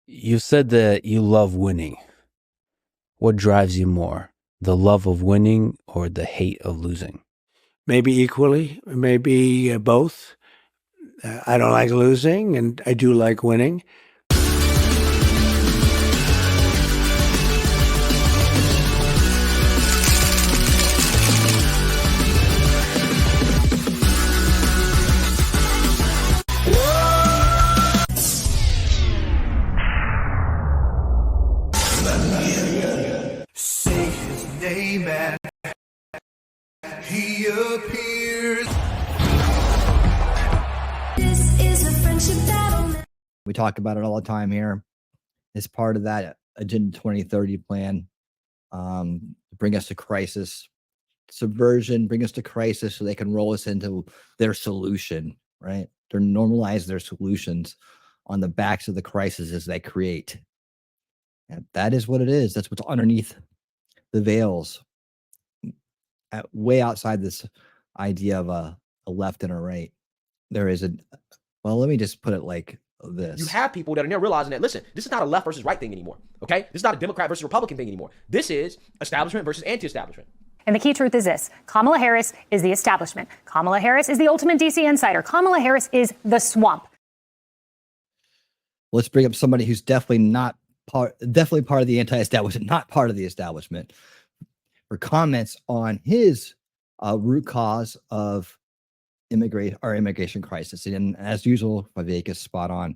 You said that you love winning. What drives you more, the love of winning or the hate of losing? Maybe equally, maybe both. I don't like losing, and I do like winning. Say his name and he appears. This is a friendship battle. We talk about it all the time here. It's part of that Agenda 2030 plan to bring us to crisis. Subversion, bring us to crisis so they can roll us into their solution, right? They're normalize their solutions on the backs of the crises they create. And that is what it is. That's what's underneath the veils, way outside this idea of a left and a right. There is well, let me just put it like this. You have people that are now realizing that, listen, this is not a left versus right thing anymore, okay? This is not a Democrat versus Republican thing anymore. This is establishment versus anti-establishment. And the key truth is this: Kamala Harris is the establishment. Kamala Harris is the ultimate DC insider. Kamala Harris is the swamp. Let's bring up somebody who's definitely part of the anti-establishment, not part of the establishment, for comments on his root cause of immigration crisis. And as usual, Vivek is spot on.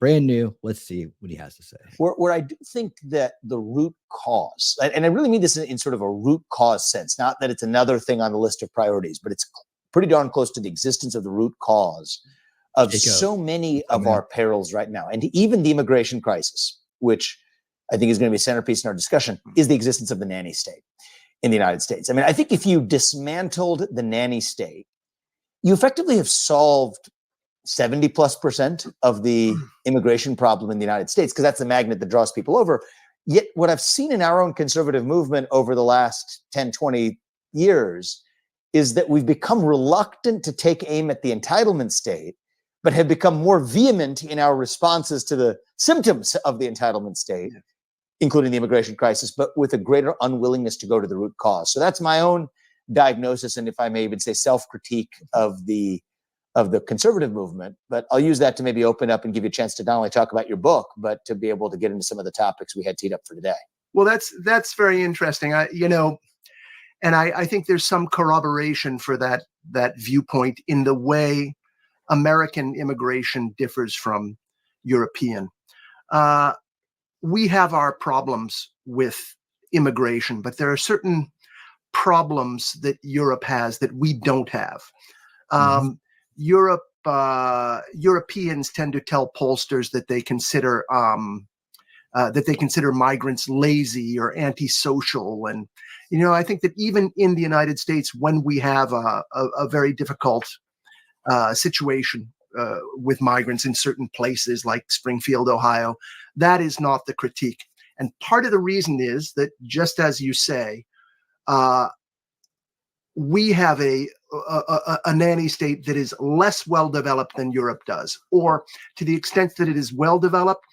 Brand new. Let's see what he has to say. Where I do think that the root cause, and I really mean this in sort of a root cause sense, not that it's another thing on the list of priorities, but it's pretty darn close to the existence of the root cause of so many of our perils right now. And even the immigration crisis, which I think is going to be a centerpiece in our discussion, is the existence of the nanny state in the United States. I mean, I think if you dismantled the nanny state, you effectively have solved 70+% of the immigration problem in the United States, because that's the magnet that draws people over. Yet what I've seen in our own conservative movement over the last 10, 20 years is that we've become reluctant to take aim at the entitlement state, but have become more vehement in our responses to the symptoms of the entitlement state, including the immigration crisis, but with a greater unwillingness to go to the root cause. So that's my own diagnosis, and if I may even say self-critique of the conservative movement. But I'll use that to maybe open up and give you a chance to not only talk about your book, but to be able to get into some of the topics we had teed up for today. Well, that's very interesting. I think there's some corroboration for that viewpoint in the way American immigration differs from European. We have our problems with immigration, but there are certain problems that Europe has that we don't have. Europeans tend to tell pollsters that they consider migrants lazy or antisocial, and I think that even in the United States, when we have a very difficult situation with migrants in certain places like Springfield, Ohio, that is not the critique. And part of the reason is that, just as you say, we have a nanny state that is less well developed than Europe does, or to the extent that it is well developed,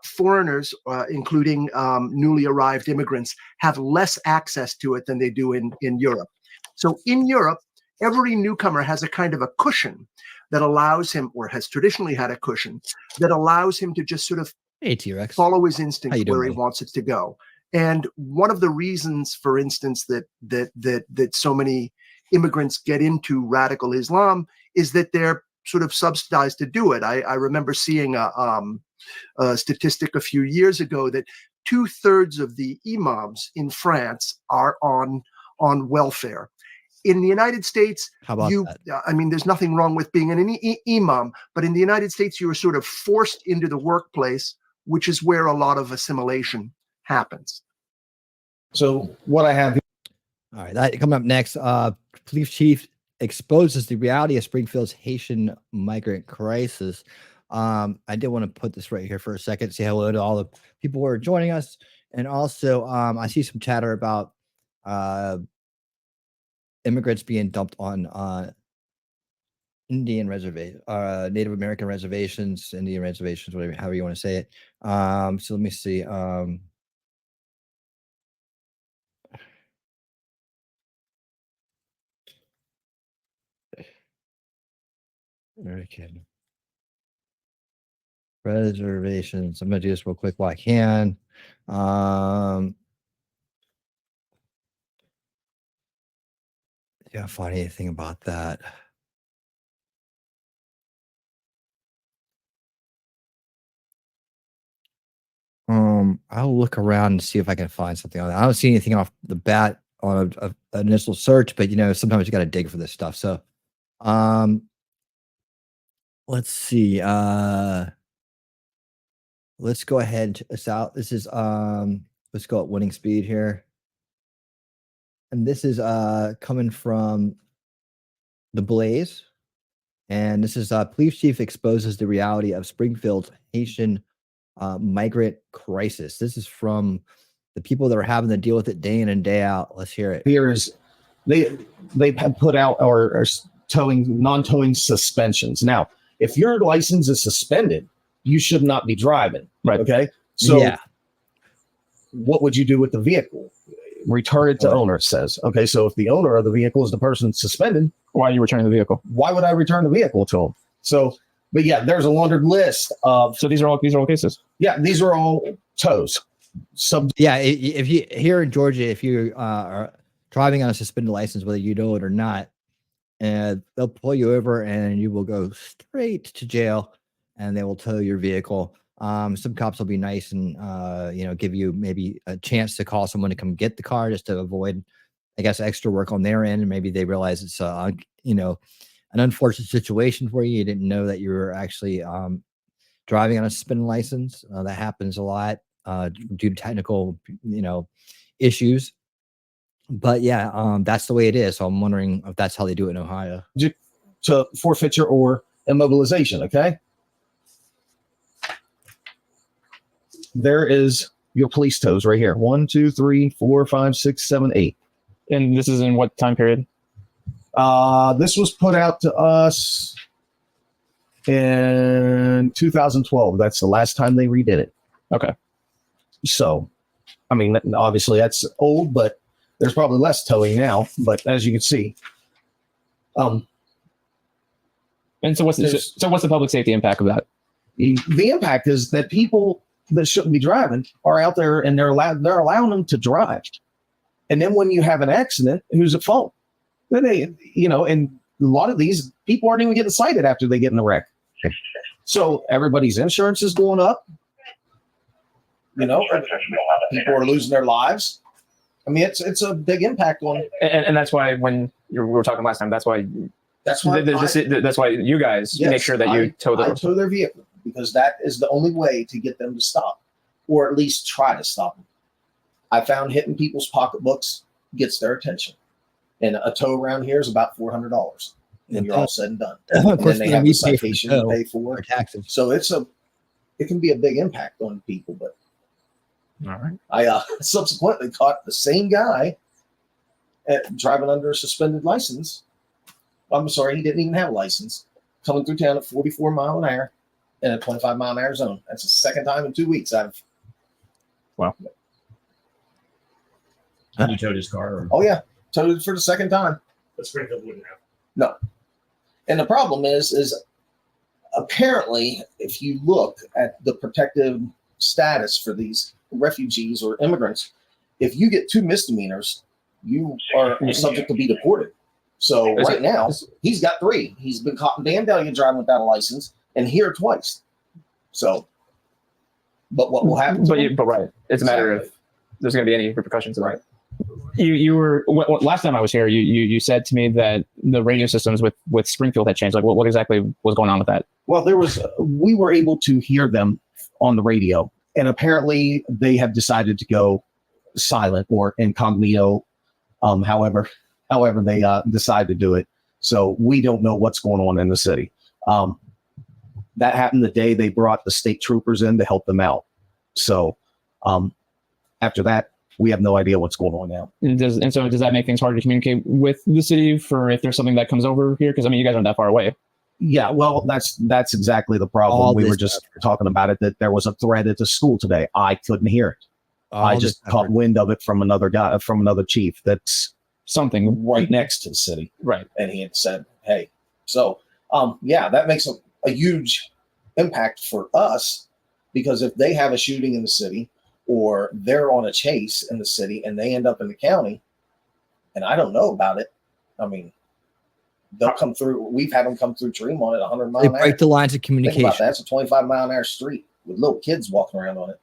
foreigners, including newly arrived immigrants, have less access to it than they do in Europe. So in Europe, every newcomer has a kind of a cushion that allows him, or has traditionally had a cushion, that allows him to just sort of follow his instinct where he wants it to go. And one of the reasons, for instance, that so many immigrants get into radical Islam is that they're sort of subsidized to do it. I remember seeing a statistic a few years ago that 2/3 of the imams in France are on welfare. In the United States, I mean, there's nothing wrong with being an imam, but in the United States, you are sort of forced into the workplace, which is where a lot of assimilation happens. So what I have here. All right, that coming up next, police chief exposes the reality of Springfield's Haitian migrant crisis. I did want to put this right here for a second, say hello to all the people who are joining us. And also, I see some chatter about immigrants being dumped on Indian reservation, Native American reservations, Indian reservations, whatever, however you want to say it. So let me see. American reservations. I'm gonna do this real quick while I can. Yeah, find anything about that. I'll look around and see if I can find something on that. I don't see anything off the bat on an initial search, but sometimes you got to dig for this stuff. So, let's see. Let's go ahead. This out. This is let's go at winning speed here. And this is coming from the Blaze. And this is police chief exposes the reality of Springfield's Haitian migrant crisis. This is from the people that are having to deal with it day in and day out. Let's hear it. Here is they have put out or non-towing suspensions. Now, if your license is suspended, you should not be driving. Right. Okay. So yeah. What would you do with the vehicle? Return it to owner, it says. Okay. So if the owner of the vehicle is the person suspended, why are you returning the vehicle? Why would I return the vehicle to them? So, but yeah, there's a laundered list of. So these are all cases. Yeah, these are all tows. Yeah, if you here in Georgia, if you are driving on a suspended license, whether you know it or not, and they'll pull you over and you will go straight to jail, and they will tow your vehicle. Some cops will be nice and give you maybe a chance to call someone to come get the car just to avoid, I guess, extra work on their end. And maybe they realize it's an unfortunate situation for you. You didn't know that you were actually driving on a suspended license. That happens a lot due to technical, issues. But yeah, that's the way it is. So I'm wondering if that's how they do it in Ohio. To forfeiture or immobilization. Okay. There is your police tows right here. 1, 2, 3, 4, 5, 6, 7, 8. And this is in what time period? This was put out to us in 2012. That's the last time they redid it. Okay. So, I mean, obviously that's old, but there's probably less towing now. But as you can see, and so what's the public safety impact of that? The impact is that people that shouldn't be driving are out there and they're allowing them to drive. And then when you have an accident, who's at fault? Then and a lot of these people aren't even getting cited after they get in the wreck. So everybody's insurance is going up. People are losing their lives. I mean, it's a big impact on it. And that's why when we were talking last time, that's why you guys make sure that you tow their vehicle, because that is the only way to get them to stop, or at least try to stop them. I found hitting people's pocketbooks gets their attention. And a tow around here is about $400 when you're all said and done. And then they have a citation to pay for taxes. So it can be a big impact on people. But all right, I subsequently caught the same guy driving under a suspended license. I'm sorry, he didn't even have a license, coming through town at 44 mile an hour in a 25 mile an hour zone. That's the second time in 2 weeks Wow. You towed his car? Or? Oh yeah, towed it for the second time. But Springfield wouldn't have. No. And the problem is apparently, if you look at the protective status for these refugees or immigrants, if you get 2 misdemeanors, you are subject to be deported. So right now, he's got 3. He's been caught in Vandalia driving without a license and here twice. So, but what will happen? But right, it's a matter of there's going to be any repercussions of it. You were last time I was here. You said to me that the radio systems with Springfield had changed. Like what exactly was going on with that? Well, we were able to hear them on the radio, and apparently they have decided to go silent or incognito. However they decide to do it. So we don't know what's going on in the city. That happened the day they brought the state troopers in to help them out. So after that, we have no idea what's going on now. So does that make things harder to communicate with the city for if there's something that comes over here? Because I mean, you guys aren't that far away. Yeah, well, that's exactly the problem. All We were this just talking about it, that there was a threat at the school today. I couldn't hear it. I All just this caught effort. wind of it from another guy, from another chief that's Something. right next to the city. Right. And he had said, hey, so yeah, that makes a huge impact for us, because if they have a shooting in the city or they're on a chase in the city and they end up in the county and I don't know about it, I mean, they'll come through. We've had them come through Tremont at 100 miles They an hour. break the lines of Think communication. about that. It's a 25-mile-an-hour street with little kids walking around on it,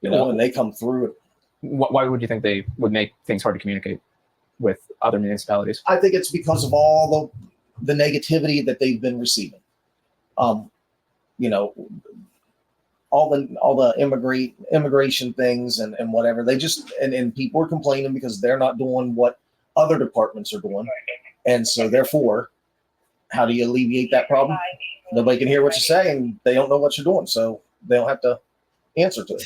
and they come through it. Why would you think they would make things hard to communicate with other municipalities? I think it's because of all the negativity that they've been receiving. All the immigration things and whatever. They just and people are complaining because they're not doing what other departments are doing. And so therefore, how do you alleviate that problem? Nobody can hear what you say and they don't know what you're doing. So they don't have to answer to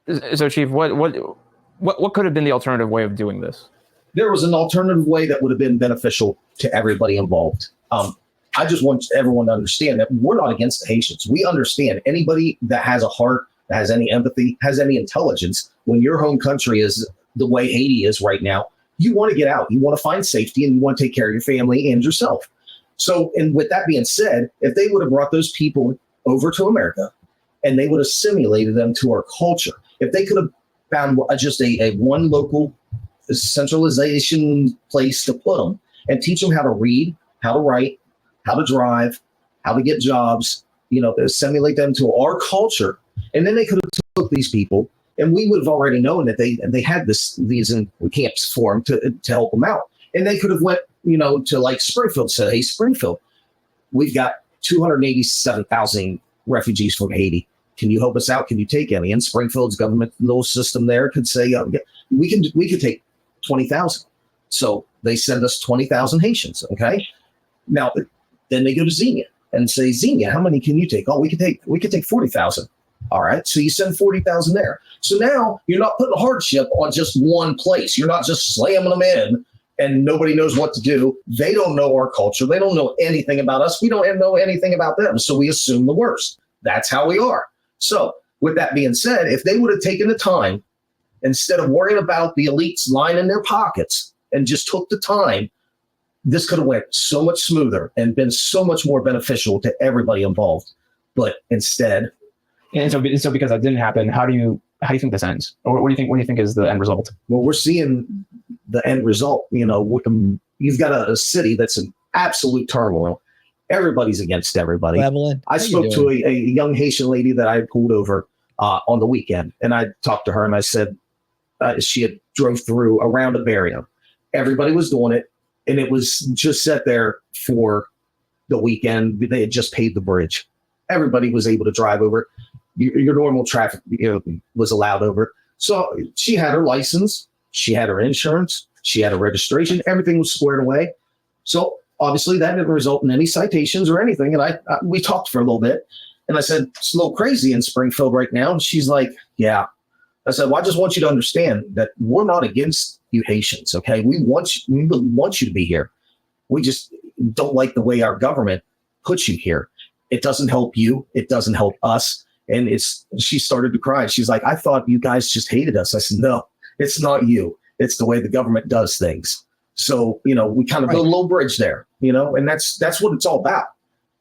it. So, Chief, what could have been the alternative way of doing this? There was an alternative way that would have been beneficial to everybody involved. I just want everyone to understand that we're not against the Haitians. We understand anybody that has a heart, that has any empathy, has any intelligence. When your home country is the way Haiti is right now, you want to get out. You want to find safety and you want to take care of your family and yourself. So, and with that being said, if they would have brought those people over to America and they would have assimilated them to our culture, if they could have found just a one local centralization place to put them and teach them how to read, how to write, how to drive, how to get jobs, assimilate them to our culture. And then they could have took these people and we would have already known that they had these camps for them to help them out. And they could have went, to like Springfield, said, hey, Springfield, we've got 287,000 refugees from Haiti. Can you help us out? Can you take any? And Springfield's government little system there could say, we could take 20,000. So they send us 20,000 Haitians. Okay. Now, then they go to Xenia and say, Xenia, how many can you take? Oh, we could take 40,000. All right. So you send 40,000 there. So now you're not putting a hardship on just one place. You're not just slamming them in and nobody knows what to do. They don't know our culture. They don't know anything about us. We don't know anything about them. So we assume the worst. That's how we are. So with that being said, if they would have taken the time, instead of worrying about the elites lining their pockets and just took the time, this could have went so much smoother and been so much more beneficial to everybody involved. But instead, and so because that didn't happen, how do you think this ends? Or what do you think is the end result? Well, we're seeing the end result. You've got a city that's in absolute turmoil. Everybody's against everybody. Evelyn, I spoke to a young Haitian lady that I pulled over on the weekend, and I talked to her and I said she had drove through around a barrier. Everybody was doing it. And it was just set there for the weekend. They had just paid the bridge. Everybody was able to drive over. Your normal traffic was allowed over. So she had her license. She had her insurance. She had a registration. Everything was squared away. So obviously that didn't result in any citations or anything. And we talked for a little bit. And I said, it's a little crazy in Springfield right now. And she's like, yeah. I said, well, I just want you to understand that we're not against you Haitians, okay? We want you to be here. We just don't like the way our government puts you here. It doesn't help you. It doesn't help us. And she started to cry. She's like, I thought you guys just hated us. I said, no, it's not you. It's the way the government does things. So, we kind of build a little bridge there, and that's what it's all about.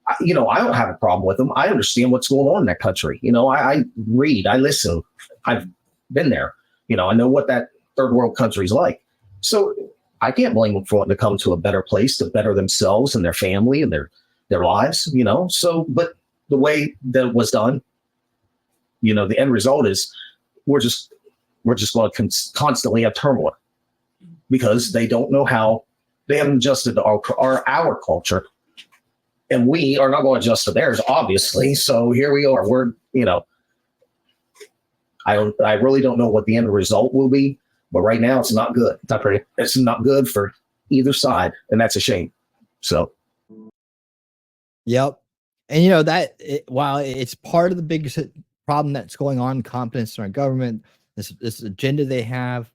I don't have a problem with them. I understand what's going on in that country. I read, I listen. I've been there. I know what that third world country is like. So I can't blame them for wanting to come to a better place to better themselves and their family and their lives, So, but the way that it was done, the end result is we're just going to constantly have turmoil because they don't know how. They haven't adjusted to our culture, and we are not going to adjust to theirs, obviously. So here we are. We're I really don't know what the end result will be, but right now it's not good. Not pretty. It's not good for either side, and that's a shame. So, yep. And while it's part of the biggest problem that's going on, confidence in our government, this agenda they have,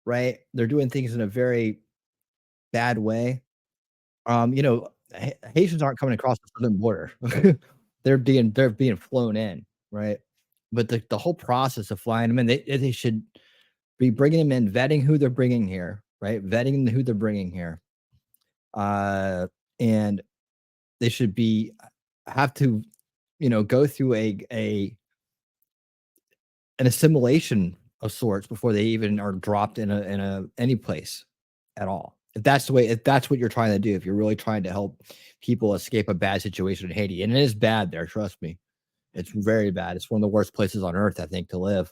right? They're doing things in a very bad way. Haitians aren't coming across the southern border. they're being flown in, right? But the whole process of flying them in, they should be bringing them in, vetting who they're bringing here, right? Vetting who they're bringing here, and they should have to, go through an assimilation of sorts before they even are dropped in any place at all. If that's what you're trying to do, if you're really trying to help people escape a bad situation in Haiti, and it is bad there, trust me, it's very bad. It's one of the worst places on earth, I think, to live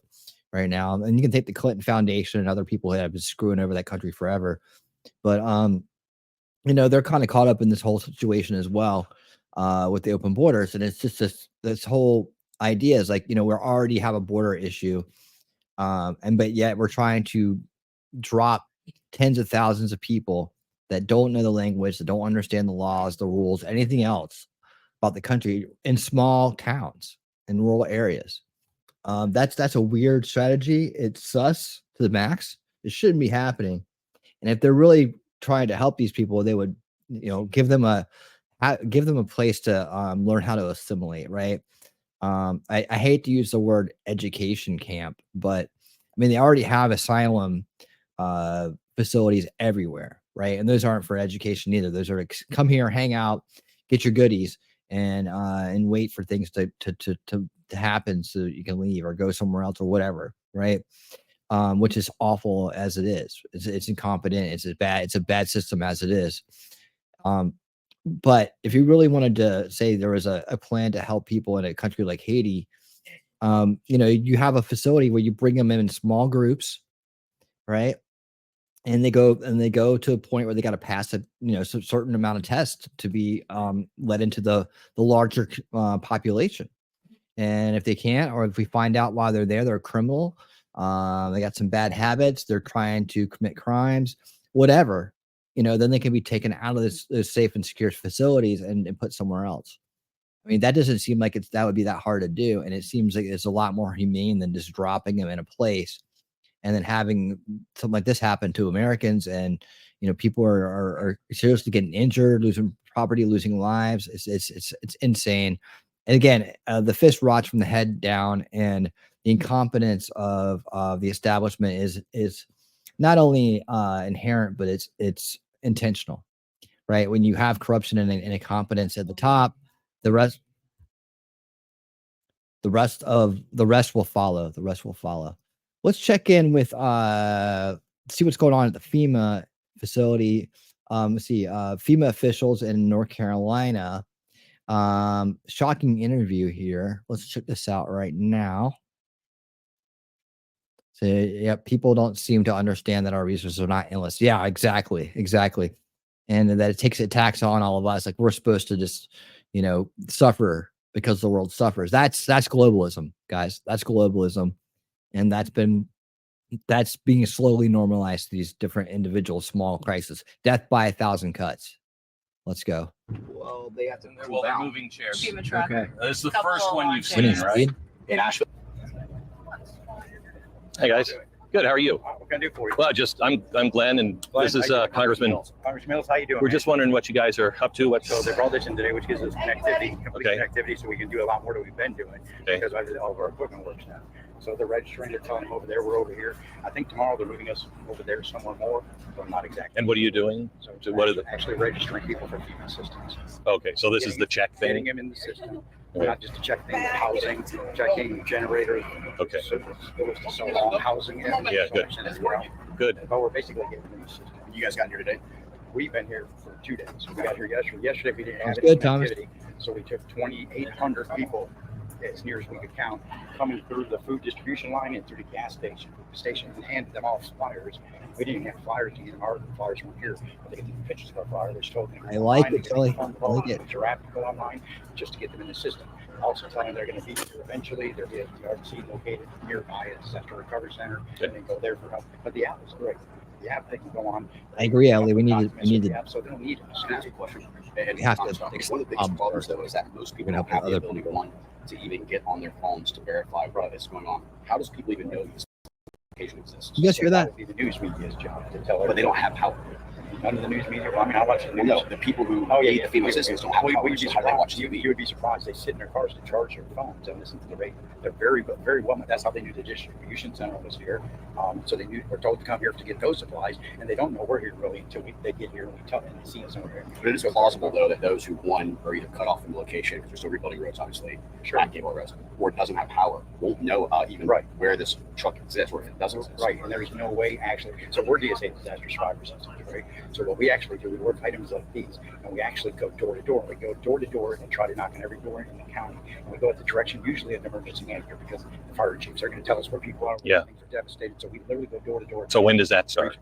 right now. And you can take the Clinton Foundation and other people that have been screwing over that country forever, but they're kind of caught up in this whole situation as well, with the open borders, and it's just this whole idea is like, we already have a border issue, but yet we're trying to drop tens of thousands of people that don't know the language, that don't understand the laws, the rules, anything else about the country in small towns in rural areas. That's a weird strategy. It's sus to the max. It shouldn't be happening. And if they're really trying to help these people, they would, give them a place to learn how to assimilate, right? I hate to use the word education camp, but I mean, they already have asylum facilities everywhere, right? And those aren't for education either. Those are come here, hang out, get your goodies, and wait for things to happen so you can leave or go somewhere else or whatever, right? Which is awful as it is. It's incompetent. It's a bad system as it is. But if you really wanted to say there was a plan to help people in a country like Haiti, you have a facility where you bring them in small groups, right? And they go to a point where they got to pass a certain amount of tests to be let into the larger population. And if they can't, or if we find out while they're there, they're a criminal, they got some bad habits, they're trying to commit crimes, whatever, then they can be taken out of those safe and secure facilities and put somewhere else. I mean, that doesn't seem like that would be that hard to do. And it seems like it's a lot more humane than just dropping them in a place and then having something like this happen to Americans. And, people are seriously getting injured, losing property, losing lives. It's insane. And again, the fist rots from the head down, and the incompetence of the establishment is not only inherent, but it's intentional, right? When you have corruption and incompetence at the top, the rest will follow. The rest will follow. Let's check in with see what's going on at the FEMA facility. Let's see, FEMA officials in North Carolina. Shocking interview here. Let's check this out right now. So yeah, people don't seem to understand that our resources are not endless. Yeah, exactly. And that it takes a tax on all of us. Like we're supposed to just, suffer because the world suffers. That's globalism, guys. That's globalism. And that's being slowly normalized, these different individual small crises. Death by 1,000 cuts. Let's go. Well, they have to move. Well, they're moving chairs. Okay. This is the first one you've seen, right? In Asheville. Hey guys, good. How are you? What can I do for you? Well, I'm Glenn, and this is Congressman Mills. Congressman Mills, how you doing? We're just wondering what you guys are up to. So they brought this in today, which gives us connectivity, connectivity, so we can do a lot more than we've been doing because all of our equipment works now. So they're registering. They're telling them over there. We're over here. I think tomorrow they're moving us over there somewhere more, but not exactly. And what are you doing? So what are the actually registering people for FEMA systems? Okay, so this is the check thing. Getting them in the system. Not just to check things, housing, checking generators. Okay. So long housing. Yeah, good. Good. But we're basically getting them in the system. You guys got here today? We've been here for 2 days. We got here yesterday. Yesterday we didn't have any connectivity, so we took 2,800 people, as near as we could count, coming through the food distribution line and through the gas station and handed them off flyers. We didn't even have flyers to get them. Our flyers weren't here. They get the pictures of our flyer. They're still I like it, Kelly. I like it. Giraffe to go online just to get them in the system. Also telling them they're going to be here eventually. They'll be at the RC located nearby at the Central Recovery Center and then go there for help. But the app is great. The app, they can go on. I agree, Ali. We need to. App, so they don't need it. Can I ask a question? We have to. One of the biggest problems, though, is that most people don't have the ability to even get on their phones to verify what is going on. How does people even know this application exists? You guys hear that? That would be the news media's job to tell But they don't have power. None of the news media. Well, I mean, I watch the news. No, the people who need the female assistants don't have power, so how do they watch TV? You would be surprised. They sit in their cars to charge their phones and listen to the radio. They're very well. That's how they knew the distribution center was here. So we're told to come here to get those supplies, and they don't know we're here really until they get here and we tell them and they see us over here. But it is plausible, though, that those who, one, are either cut off from the location because they're still rebuilding roads, obviously, at cable arrest, or doesn't have power, won't know even where this truck exists, or if it doesn't exist. Right, and there's no way actually. So we're DSA disaster survivors, right? So what we actually do, we work items like these, and we actually go door to door. We go door to door and try to knock on every door in the county. And we go at the direction usually of the emergency manager, because the fire chiefs are going to tell us where people are, where things are devastated. So we literally go door to door. So when does that start?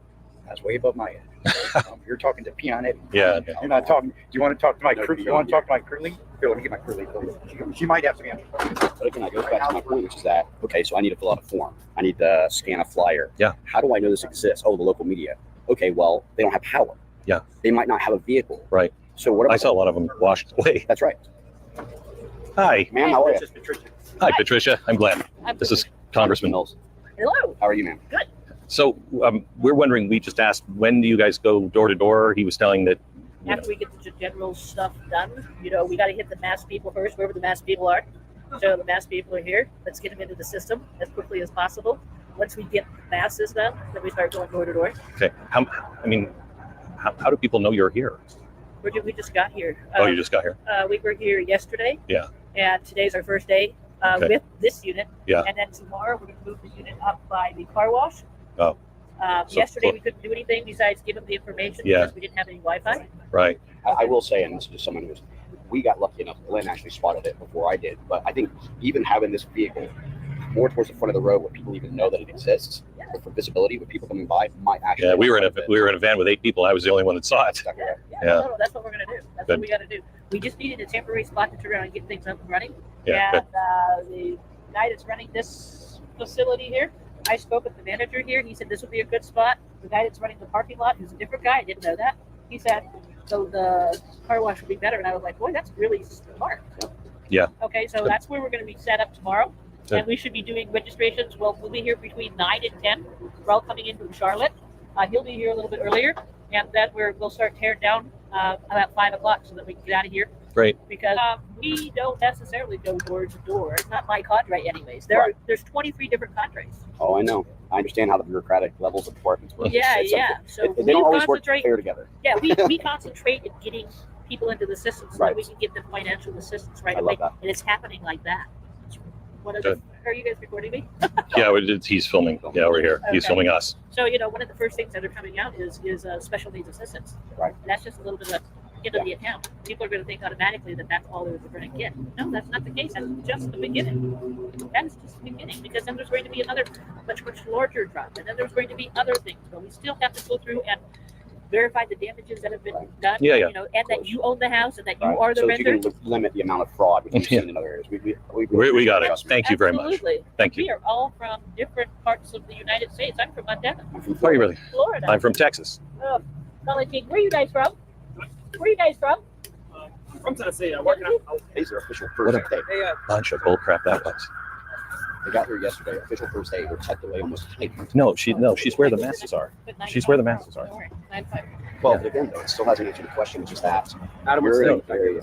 That's way above my head. You're talking to Peon Eddie. Yeah. You're not talking. Do you want to talk to my crew? You want to talk to my crew lead? Here, let me get my crew lead. She might have to be on. But again, that goes back to my point, which is that, okay, so I need to fill out a form. I need to scan a flyer. Yeah. How do I know this exists? Oh, the local media. Okay, well, they don't have power. Yeah. They might not have a vehicle. Right. So what? I saw a lot of them washed away. That's right. Hi. Ma'am, how are you? Hi, Patricia. I'm Glenn. This is Congressman Mills. Hello. How are you, ma'am? Good. So we're wondering, we just asked, when do you guys go door to door? He was telling that. After we get the general stuff done, we got to hit the mass people first, wherever the mass people are. So the mass people are here. Let's get them into the system as quickly as possible. Once we get the masses done, then we start going door to door. Okay. How do people know you're here? We just got here. You just got here? We were here yesterday. Yeah. And today's our first day with this unit. Yeah. And then tomorrow we're going to move the unit up by the car wash. Oh. Yesterday we couldn't do anything besides give them the information because we didn't have any Wi-Fi. Right. I will say, and this is just someone who's, we got lucky enough. Glenn actually spotted it before I did. But I think even having this vehicle more towards the front of the road where people even know that it exists, for visibility, with people coming by, might actually. Yeah, we were in a van with 8 people. I was the only one that saw it. No, that's what we're going to do. That's what we got to do. We just needed a temporary spot to turn around and get things up and running. Yeah. And the guy that's running this facility here, I spoke with the manager here. He said this would be a good spot. The guy that's running the parking lot, who's a different guy, I didn't know that. He said, so the car wash would be better. And I was like, boy, that's really smart. Yeah. Okay, so that's where we're going to be set up tomorrow. Good. And we should be doing registrations. Well, we'll be here between 9 and 10. We're all coming in from Charlotte. He'll be here a little bit earlier. And then we'll start tearing down about 5 o'clock so that we can get out of here. Great. Because we don't necessarily go door to door. It's not my cadre anyways. There's 23 different cadres. Oh, I know. I understand how the bureaucratic levels of departments work. Yeah. So they don't always work fair together. Yeah, we concentrate in getting people into the system so that we can get them financial assistance right away. And it's happening like that. Are you guys recording me? Yeah, he's filming. Yeah, we're here. He's filming us. So, one of the first things that are coming out is special needs assistance. Right. And that's just a little bit of into the account. People are going to think automatically that that's all they're going to get. No, that's not the case. That's just the beginning. That is just the beginning, because then there's going to be another much larger drop, and then there's going to be other things. But we still have to go through and verify the damages that have been done. Yeah. And that you own the house and that you are the renter. So you can limit the amount of fraud, which we've seen in other areas. We got it. Thank you very much. Absolutely. Thank you. We are all from different parts of the United States. I'm from Montana. Are you really? Florida. I'm from Texas. Oh, where are you guys from? Where are you guys from? From Tennessee. I'm working out. These are official first day. Bunch of bullcrap that was. They got here yesterday. Official first day. We're tucked away almost. No, she's where the masses are. She's where the masses are. Well, again, though, it still hasn't answered the question, which is that. Adam was You're in still- area.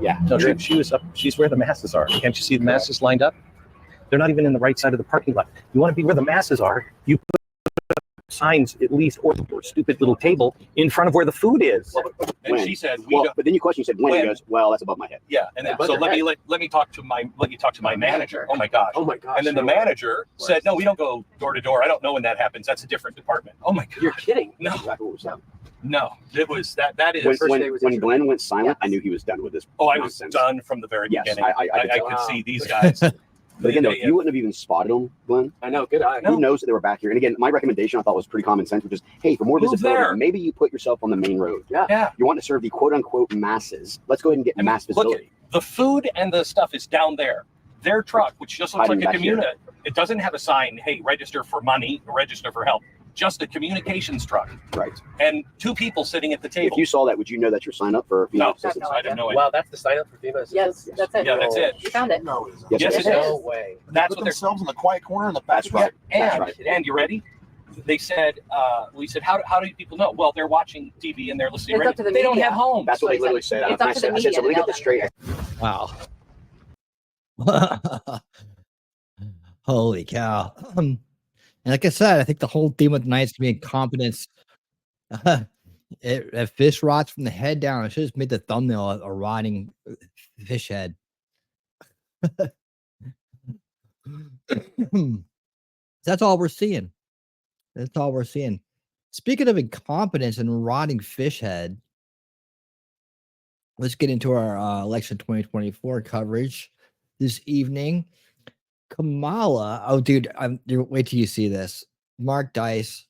Yeah. No, she was up. She's where the masses are. Can't you see the masses lined up? They're not even in the right side of the parking lot. You want to be where the masses are, you put signs at least, or your stupid little table in front of where the food is. And she said, but then you question, you said, when? He goes, well, that's above my head. Yeah, and then so let me talk to my manager. Oh my gosh. And then the manager said, no, we don't go door to door. I don't know when that happens. That's a different department. Oh my god. You're kidding. No. Exactly what was happening. No, it was that is when Glenn went silent, I knew he was done with this. Oh, I was done from the very beginning. I could see these guys. But again, though, you wouldn't have even spotted them, Glenn. I know, good eye. Who knows that they were back here? And again, my recommendation I thought was pretty common sense, which is, hey, for more visibility, maybe you put yourself on the main road. Yeah. You want to serve the quote unquote masses. Let's go ahead and get mass visibility. The food and the stuff is down there. Their truck, which just looks like a community, it doesn't have a sign, hey, register for money, register for help. Just a communications truck. Right. And 2 people sitting at the table. If you saw that, would you know that you're signed up for FEMA assistance? I didn't know it. Wow, that's the sign up for FEMA assistance? Yes, that's it. Yeah, that's it. You found it. No, Yes, it is. no way. That's Put what they're themselves in the quiet corner in the back. And you ready? they said, we said, how do people know? Well, they're watching TV and they're listening. It's up to the They don't media. have homes. That's what they literally said. It's up to the I said, so let media me to get this straight. Wow. Holy cow. And like I said, I think the whole theme of the night is to be incompetence. If fish rots from the head down, I should have just made the thumbnail a rotting fish head. That's all we're seeing. That's all we're seeing. Speaking of incompetence and rotting fish head, let's get into our election 2024 coverage this evening. Kamala, oh, dude, wait till you see this. Mark Dice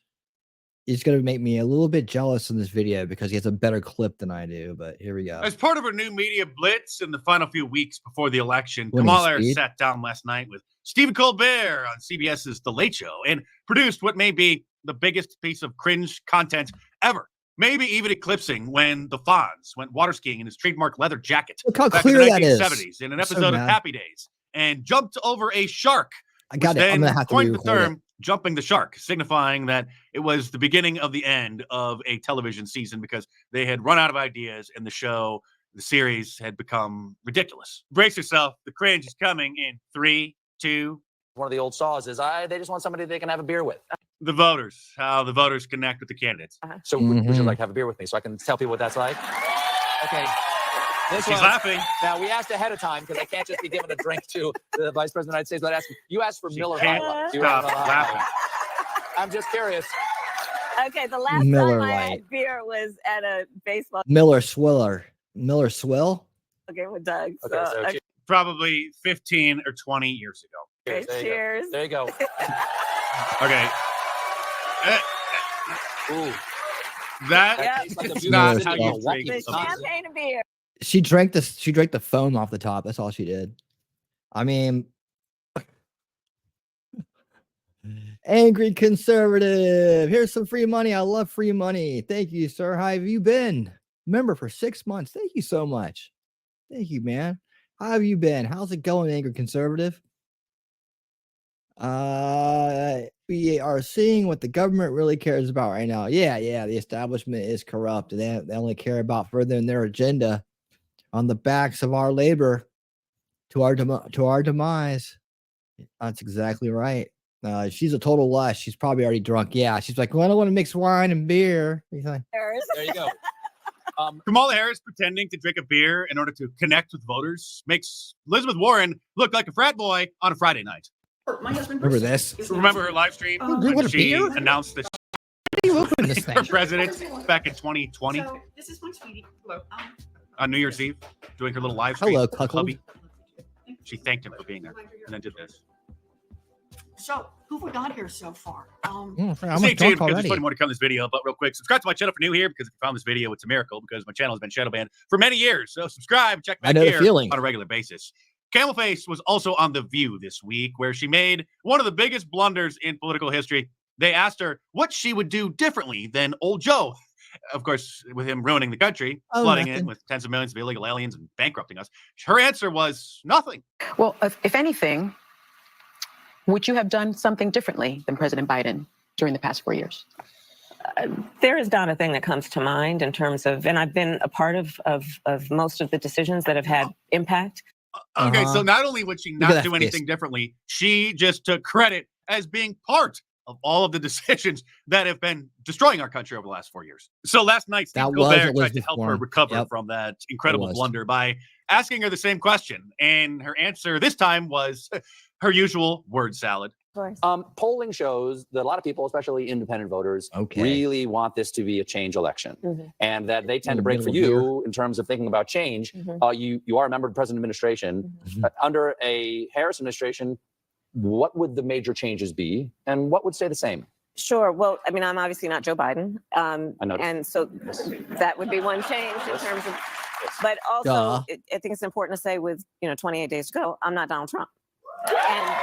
is going to make me a little bit jealous in this video because he has a better clip than I do, but here we go. As part of her new media blitz in the final few weeks before the election, Winning Kamala Harris speed. sat down last night with Stephen Colbert on CBS's The Late Show and produced what may be the biggest piece of cringe content ever. Maybe even eclipsing when the Fonz went water skiing in his trademark leather jacket Look how back clear in the that is. 1970s in an I'm so episode of mad. Happy Days and jumped over a shark. I got which it. I'm then gonna have to coined the re-record it. term jumping the shark, signifying that it was the beginning of the end of a television season because they had run out of ideas and the series had become ridiculous. Brace yourself. The cringe is coming in 3, 2. One of the old saws is they just want somebody they can have a beer with. The voters, how the voters connect with the candidates. So would you like have a beer with me so I can tell people what that's like? Okay. This She's was- laughing. Now, we asked ahead of time because I can't just be giving a drink to the Vice President of the United States without asking. You asked for Miller High can't Life. Do you stop have Miller High laughing. Life? I'm just curious. Okay, the last Miller time I Lite. had beer was at a baseball Miller Swill. game with Doug. Okay, so okay, Probably 15 or 20 years ago. cheers. There you go. cheers. There you go. Okay. Ooh. That Yep. Tastes like a is beautiful not city how of you Milwaukee, drink. The Wisconsin. champagne and beer. She drank the foam off the top. That's all she did. I mean, angry conservative. Here's some free money. I love free money. Thank you, sir. How have you been? Member for 6 months. Thank you so much. Thank you, man. How have you been? How's it going, angry conservative? We are seeing what the government really cares about right now. Yeah, the establishment is corrupt. They only care about furthering their agenda on the backs of our labor to our demise. That's exactly right. She's a total lush. She's probably already drunk. Yeah, she's like, well, I don't want to mix wine and beer. He's like, There you go. Kamala Harris pretending to drink a beer in order to connect with voters makes Elizabeth Warren look like a frat boy on a Friday night. My husband. remember this? Remember her live stream you when want a she beer? announced that What are you opening this she thing? was president back in 2020 So this is my sweetie. Hello. on New Year's Eve, doing her little live stream. Hello, with her cuckold. hubby. She thanked him for being there and then did this. So who we got here so far? I'm Stay a tuned drunk because already. there's plenty more to come in this video. But real quick, subscribe to my channel if you're new here because if you found this video, it's a miracle because my channel has been shadow banned for many years. So subscribe, check I back know the here feeling. on a regular basis. Camel Face was also on The View this week where she made one of the biggest blunders in political history. They asked her what she would do differently than old Joe. Of course, with him ruining the country, flooding it nothing. with tens of millions of illegal aliens and bankrupting us. Her answer was nothing. Well, if anything, would you have done something differently than President Biden during the past 4 years? There is not a thing that comes to mind in terms of, and I've been a part of most of the decisions that have had impact. Okay, so not only would she Look at not that do anything face. differently, she just took credit as being part of all of the decisions that have been destroying our country over the last 4 years. So last night, Steve That was Colbert tried to Elizabeth help her Warren. recover Yep. from that incredible was. blunder by asking her the same question. And her answer this time was her usual word salad. Polling shows that a lot of people, especially independent voters, really want this to be a change election, and that they tend to break for you in terms of thinking about change. You are a member of the present administration. Under a Harris administration, what would the major changes be, and what would stay the same? Sure. Well, I mean, I'm obviously not Joe Biden. I noticed. And so that would be one change in terms of, but also Duh. I think it's important to say with, 28 days to go, I'm not Donald Trump. And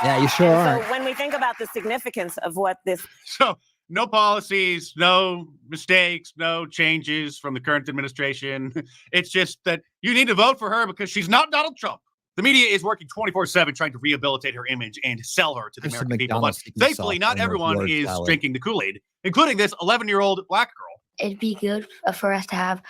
Yeah, you sure so are. when we think about the significance of what this So no policies, no mistakes, no changes from the current administration. It's just that you need to vote for her because she's not Donald Trump. The media is working 24/7 trying to rehabilitate her image and sell her to the American people. But thankfully, not everyone is drinking the Kool-Aid, including this 11-year-old black girl. It'd be good for us to have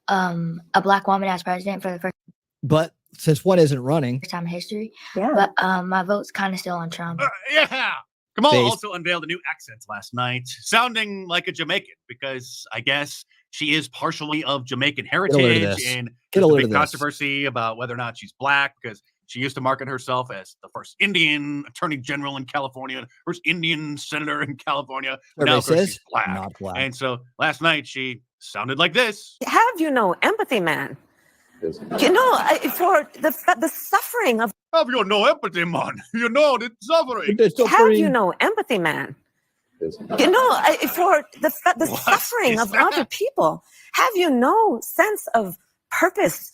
a black woman as president for the first But since one isn't running, time in history. But my vote's kind of still on Trump. Yeah. Kamala also unveiled a new accent last night, sounding like a Jamaican, because I guess she is partially of Jamaican heritage, and there's a big controversy about whether or not she's black, because she used to market herself as the first Indian attorney general in California, first Indian senator in California. Now, of course, she's black. Not black. And so last night she sounded like this. Have you no empathy, man? You know, for the suffering of. Have you no empathy, man? You know the suffering. Have you no empathy, man? You know, for the suffering of other people. Have you no sense of purpose?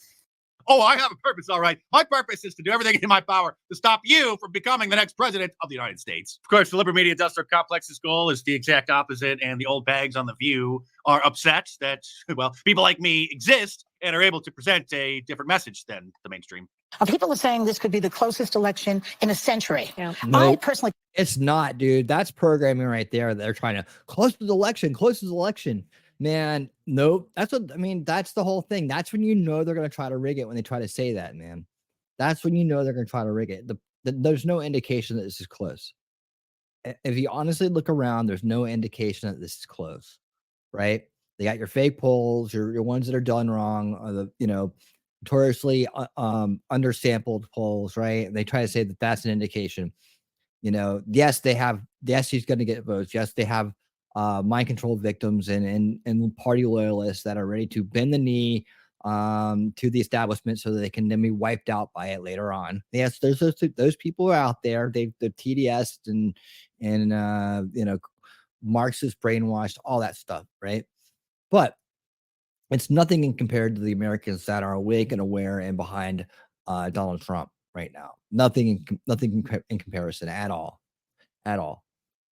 Oh, I have a purpose, all right. My purpose is to do everything in my power to stop you from becoming the next president of the United States. Of course, the liberal media industrial complex's goal is the exact opposite, and the old bags on The View are upset that, well, people like me exist and are able to present a different message than the mainstream. People are saying this could be the closest election in a century. No, I personally, it's not, dude. That's programming right there. They're trying to close the election. Man, nope. That's what I mean. That's the whole thing. That's when you know they're going to try to rig it when they try to say that, man. That's when you know they're going to try to rig it. There's no indication that this is close. If you honestly look around, there's no indication that this is close, right? They got your fake polls, your ones that are done wrong, or the notoriously undersampled polls, right? And they try to say that that's an indication. Yes, he's going to get votes. Yes, they have mind control victims and party loyalists that are ready to bend the knee to the establishment so that they can then be wiped out by it later on. Yes, there's those people are out there. They're TDS and Marxist brainwashed, all that stuff, right? But it's nothing in compared to the Americans that are awake and aware and behind Donald Trump right now. Nothing in comparison at all.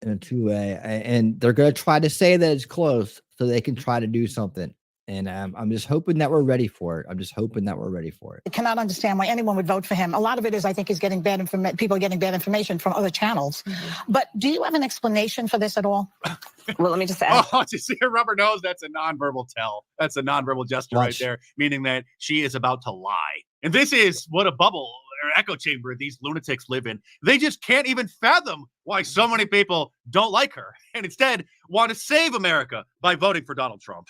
In a two-way, and they're going to try to say that it's close so they can try to do something. And I'm just hoping that we're ready for it. I cannot understand why anyone would vote for him. A lot of it is, I think, is getting bad information. People are getting bad information from other channels. But do you have an explanation for this at all? Well, let me just add. Oh, to see her rubber nose, that's a nonverbal tell. That's a nonverbal gesture right there, meaning that she is about to lie. And this is what a bubble or echo chamber these lunatics live in. They just can't even fathom why so many people don't like her and instead want to save America by voting for Donald Trump.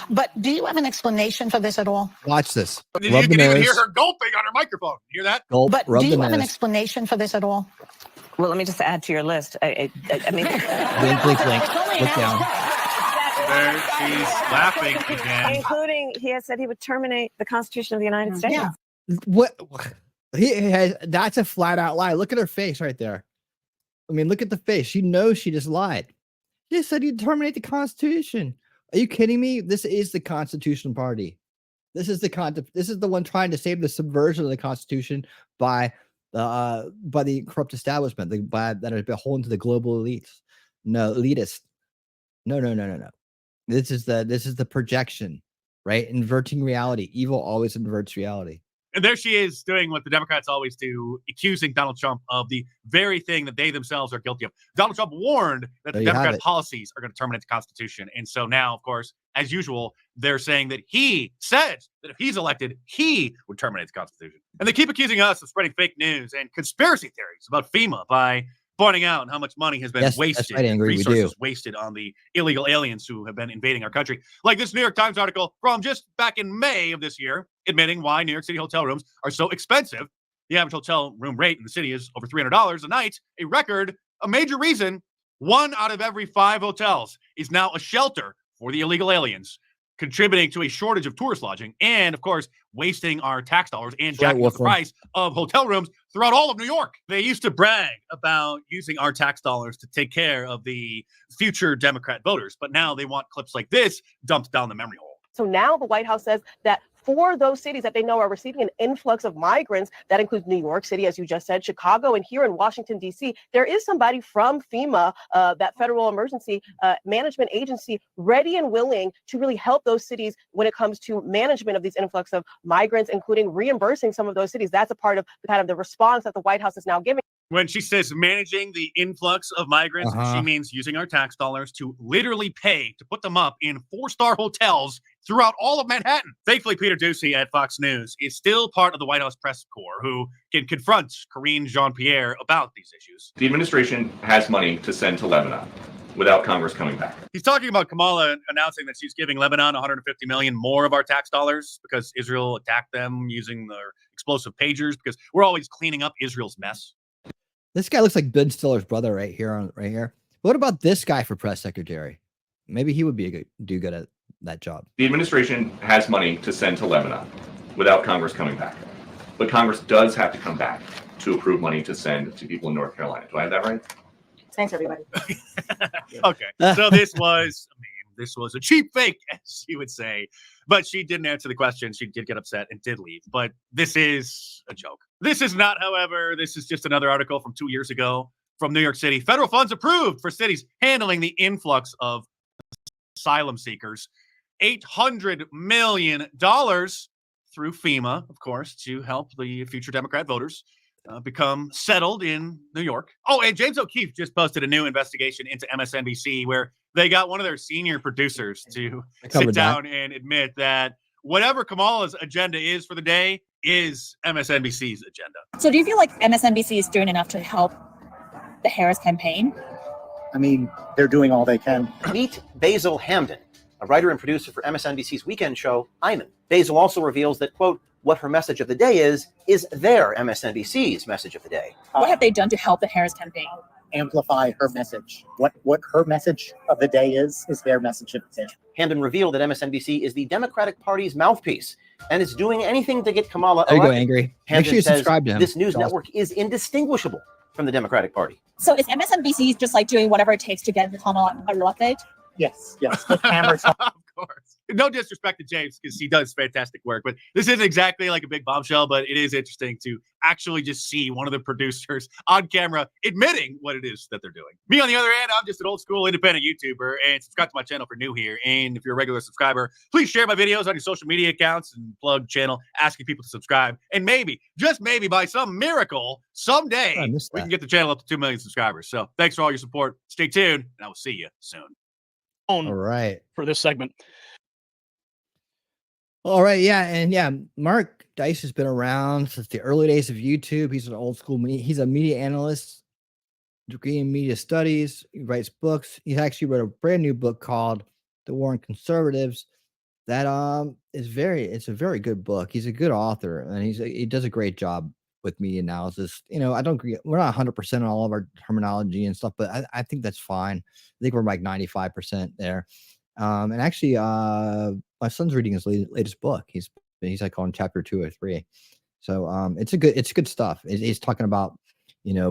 But do you have an explanation for this at all? Watch this. You can even hear her gulping on her microphone. You hear that? Gulp, but do you have an explanation for this at all? Well, let me just add to your list. I mean, blink. Look down. There, she's laughing again. Including, he has said he would terminate the Constitution of the United States. Yeah. What? He has, that's a flat out lie. Look at her face right there. I mean, look at the face. She knows she just lied. She just said he'd terminate the Constitution. Are you kidding me? This is the Constitution Party. This is the one trying to save the subversion of the Constitution by the corrupt establishment, that are beholden to the global elites. No, elitist. No. This is the projection, right? Inverting reality. Evil always inverts reality. And there she is doing what the Democrats always do, accusing Donald Trump of the very thing that they themselves are guilty of. Donald Trump warned that the Democrat policies are going to terminate the Constitution. And so now, of course, as usual, they're saying that he said that if he's elected, he would terminate the Constitution. And they keep accusing us of spreading fake news and conspiracy theories about FEMA by pointing out how much money has been wasted, and resources wasted on the illegal aliens who have been invading our country. Like this New York Times article from just back in May of this year, admitting why New York City hotel rooms are so expensive. The average hotel room rate in the city is over $300 a night, a record, a major reason 1 out of every 5 hotels is now a shelter for the illegal aliens, contributing to a shortage of tourist lodging and, of course, wasting our tax dollars and jacking up the price of hotel rooms throughout all of New York. They used to brag about using our tax dollars to take care of the future Democrat voters, but now they want clips like this dumped down the memory hole. So now the White House says that for those cities that they know are receiving an influx of migrants. That includes New York City, as you just said, Chicago, and here in Washington, D.C. There is somebody from FEMA, that federal emergency management agency, ready and willing to really help those cities when it comes to management of these influx of migrants, including reimbursing some of those cities. That's a part of kind of the response that the White House is now giving. When she says managing the influx of migrants, she means using our tax dollars to literally pay to put them up in 4-star hotels throughout all of Manhattan. Thankfully, Peter Doocy at Fox News is still part of the White House press corps who can confront Karine Jean-Pierre about these issues. The administration has money to send to Lebanon without Congress coming back. He's talking about Kamala announcing that she's giving Lebanon $150 million more of our tax dollars because Israel attacked them using their explosive pagers, because we're always cleaning up Israel's mess. This guy looks like Ben Stiller's brother right here. What about this guy for press secretary? Maybe he would do good at that job. The administration has money to send to Lebanon without Congress coming back. But Congress does have to come back to approve money to send to people in North Carolina. Do I have that right? Thanks, everybody. Okay, so this was a cheap fake, as she would say, but she didn't answer the question. She did get upset and did leave, but this is a joke. This is not, however, this is just another article from 2 years ago from New York City. Federal funds approved for cities handling the influx of asylum seekers. $800 million through FEMA, of course, to help the future Democrat voters become settled in New York. Oh, and James O'Keefe just posted a new investigation into MSNBC where they got one of their senior producers to sit down and admit that whatever Kamala's agenda is for the day is MSNBC's agenda. So do you feel like MSNBC is doing enough to help the Harris campaign? I mean, they're doing all they can. Meet Basil Hamden, a writer and producer for MSNBC's weekend show, Iman. Basil also reveals that, quote, what her message of the day is their MSNBC's message of the day. What have they done to help the Harris campaign? Amplify her message. What her message of the day is their message of the day. Hamden revealed that MSNBC is the Democratic Party's mouthpiece and is doing anything to get Kamala There you go, elected. Angry. Hamden Make sure you says subscribe to him. this news It's awesome. network is indistinguishable from the Democratic Party. So is MSNBC just like doing whatever it takes to get Kamala elected? Yes. The cameras. Of course. No disrespect to James, because he does fantastic work, but this isn't exactly like a big bombshell, but it is interesting to actually just see one of the producers on camera admitting what it is that they're doing. Me, on the other hand, I'm just an old school independent YouTuber, and subscribe to my channel if you're new here. And if you're a regular subscriber, please share my videos on your social media accounts and plug channel, asking people to subscribe. And maybe, just maybe by some miracle, someday we can get the channel up to 2 million subscribers. So thanks for all your support. Stay tuned, and I will see you soon. All right. For this segment. All right, yeah, Mark Dice has been around since the early days of YouTube. He's an old school he's a media analyst, degree in media studies. He writes books. He's actually wrote a brand new book called The War on Conservatives. That it's a very good book. He's a good author, and he does a great job with media analysis. You know, we're not 100% on all of our terminology and stuff, but I think that's fine. I think we're like 95% there. And actually, my son's reading his latest book. He's like on chapter 2 or 3. So it's good stuff. He's talking about,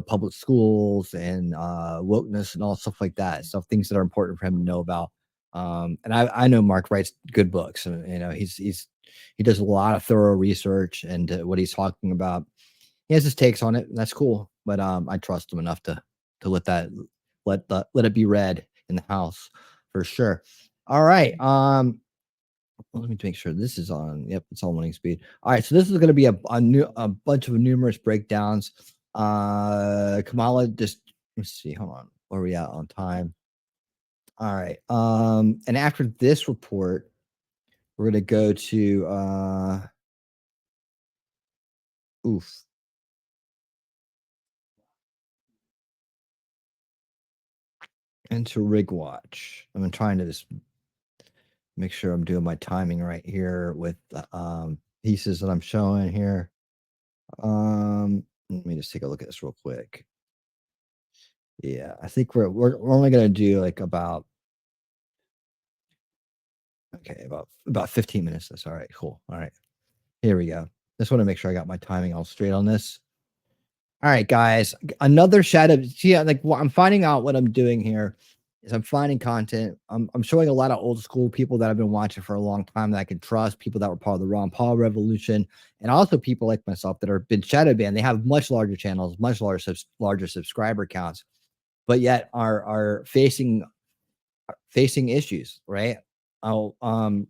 public schools and wokeness and all stuff like that. Stuff, things that are important for him to know about. And I know Mark writes good books, and he does a lot of thorough research and what he's talking about. He has his takes on it, and that's cool. But I trust him enough to let it be read in the house for sure. All right. Let me make sure this is on. Yep, it's on running speed. All right, so this is going to be a bunch of numerous breakdowns. Kamala, let's see. Hold on. Where are we at on time? All right. And after this report, we're going to go to into Rig Watch. I'm trying to just make sure I'm doing my timing right here with the pieces that I'm showing here. Let me just take a look at this real quick. Yeah, I think we're only gonna do like about 15 minutes. That's all right. Cool. All right, here we go. Just want to make sure I got my timing all straight on this. All right, guys. Another shadow. See, I'm finding out what I'm doing here. is I'm finding content. I'm showing a lot of old school people that I've been watching for a long time that I can trust, people that were part of the Ron Paul revolution, and also people like myself that have been shadow banned. They have much larger channels, much larger subscriber counts, but yet are facing issues, right? That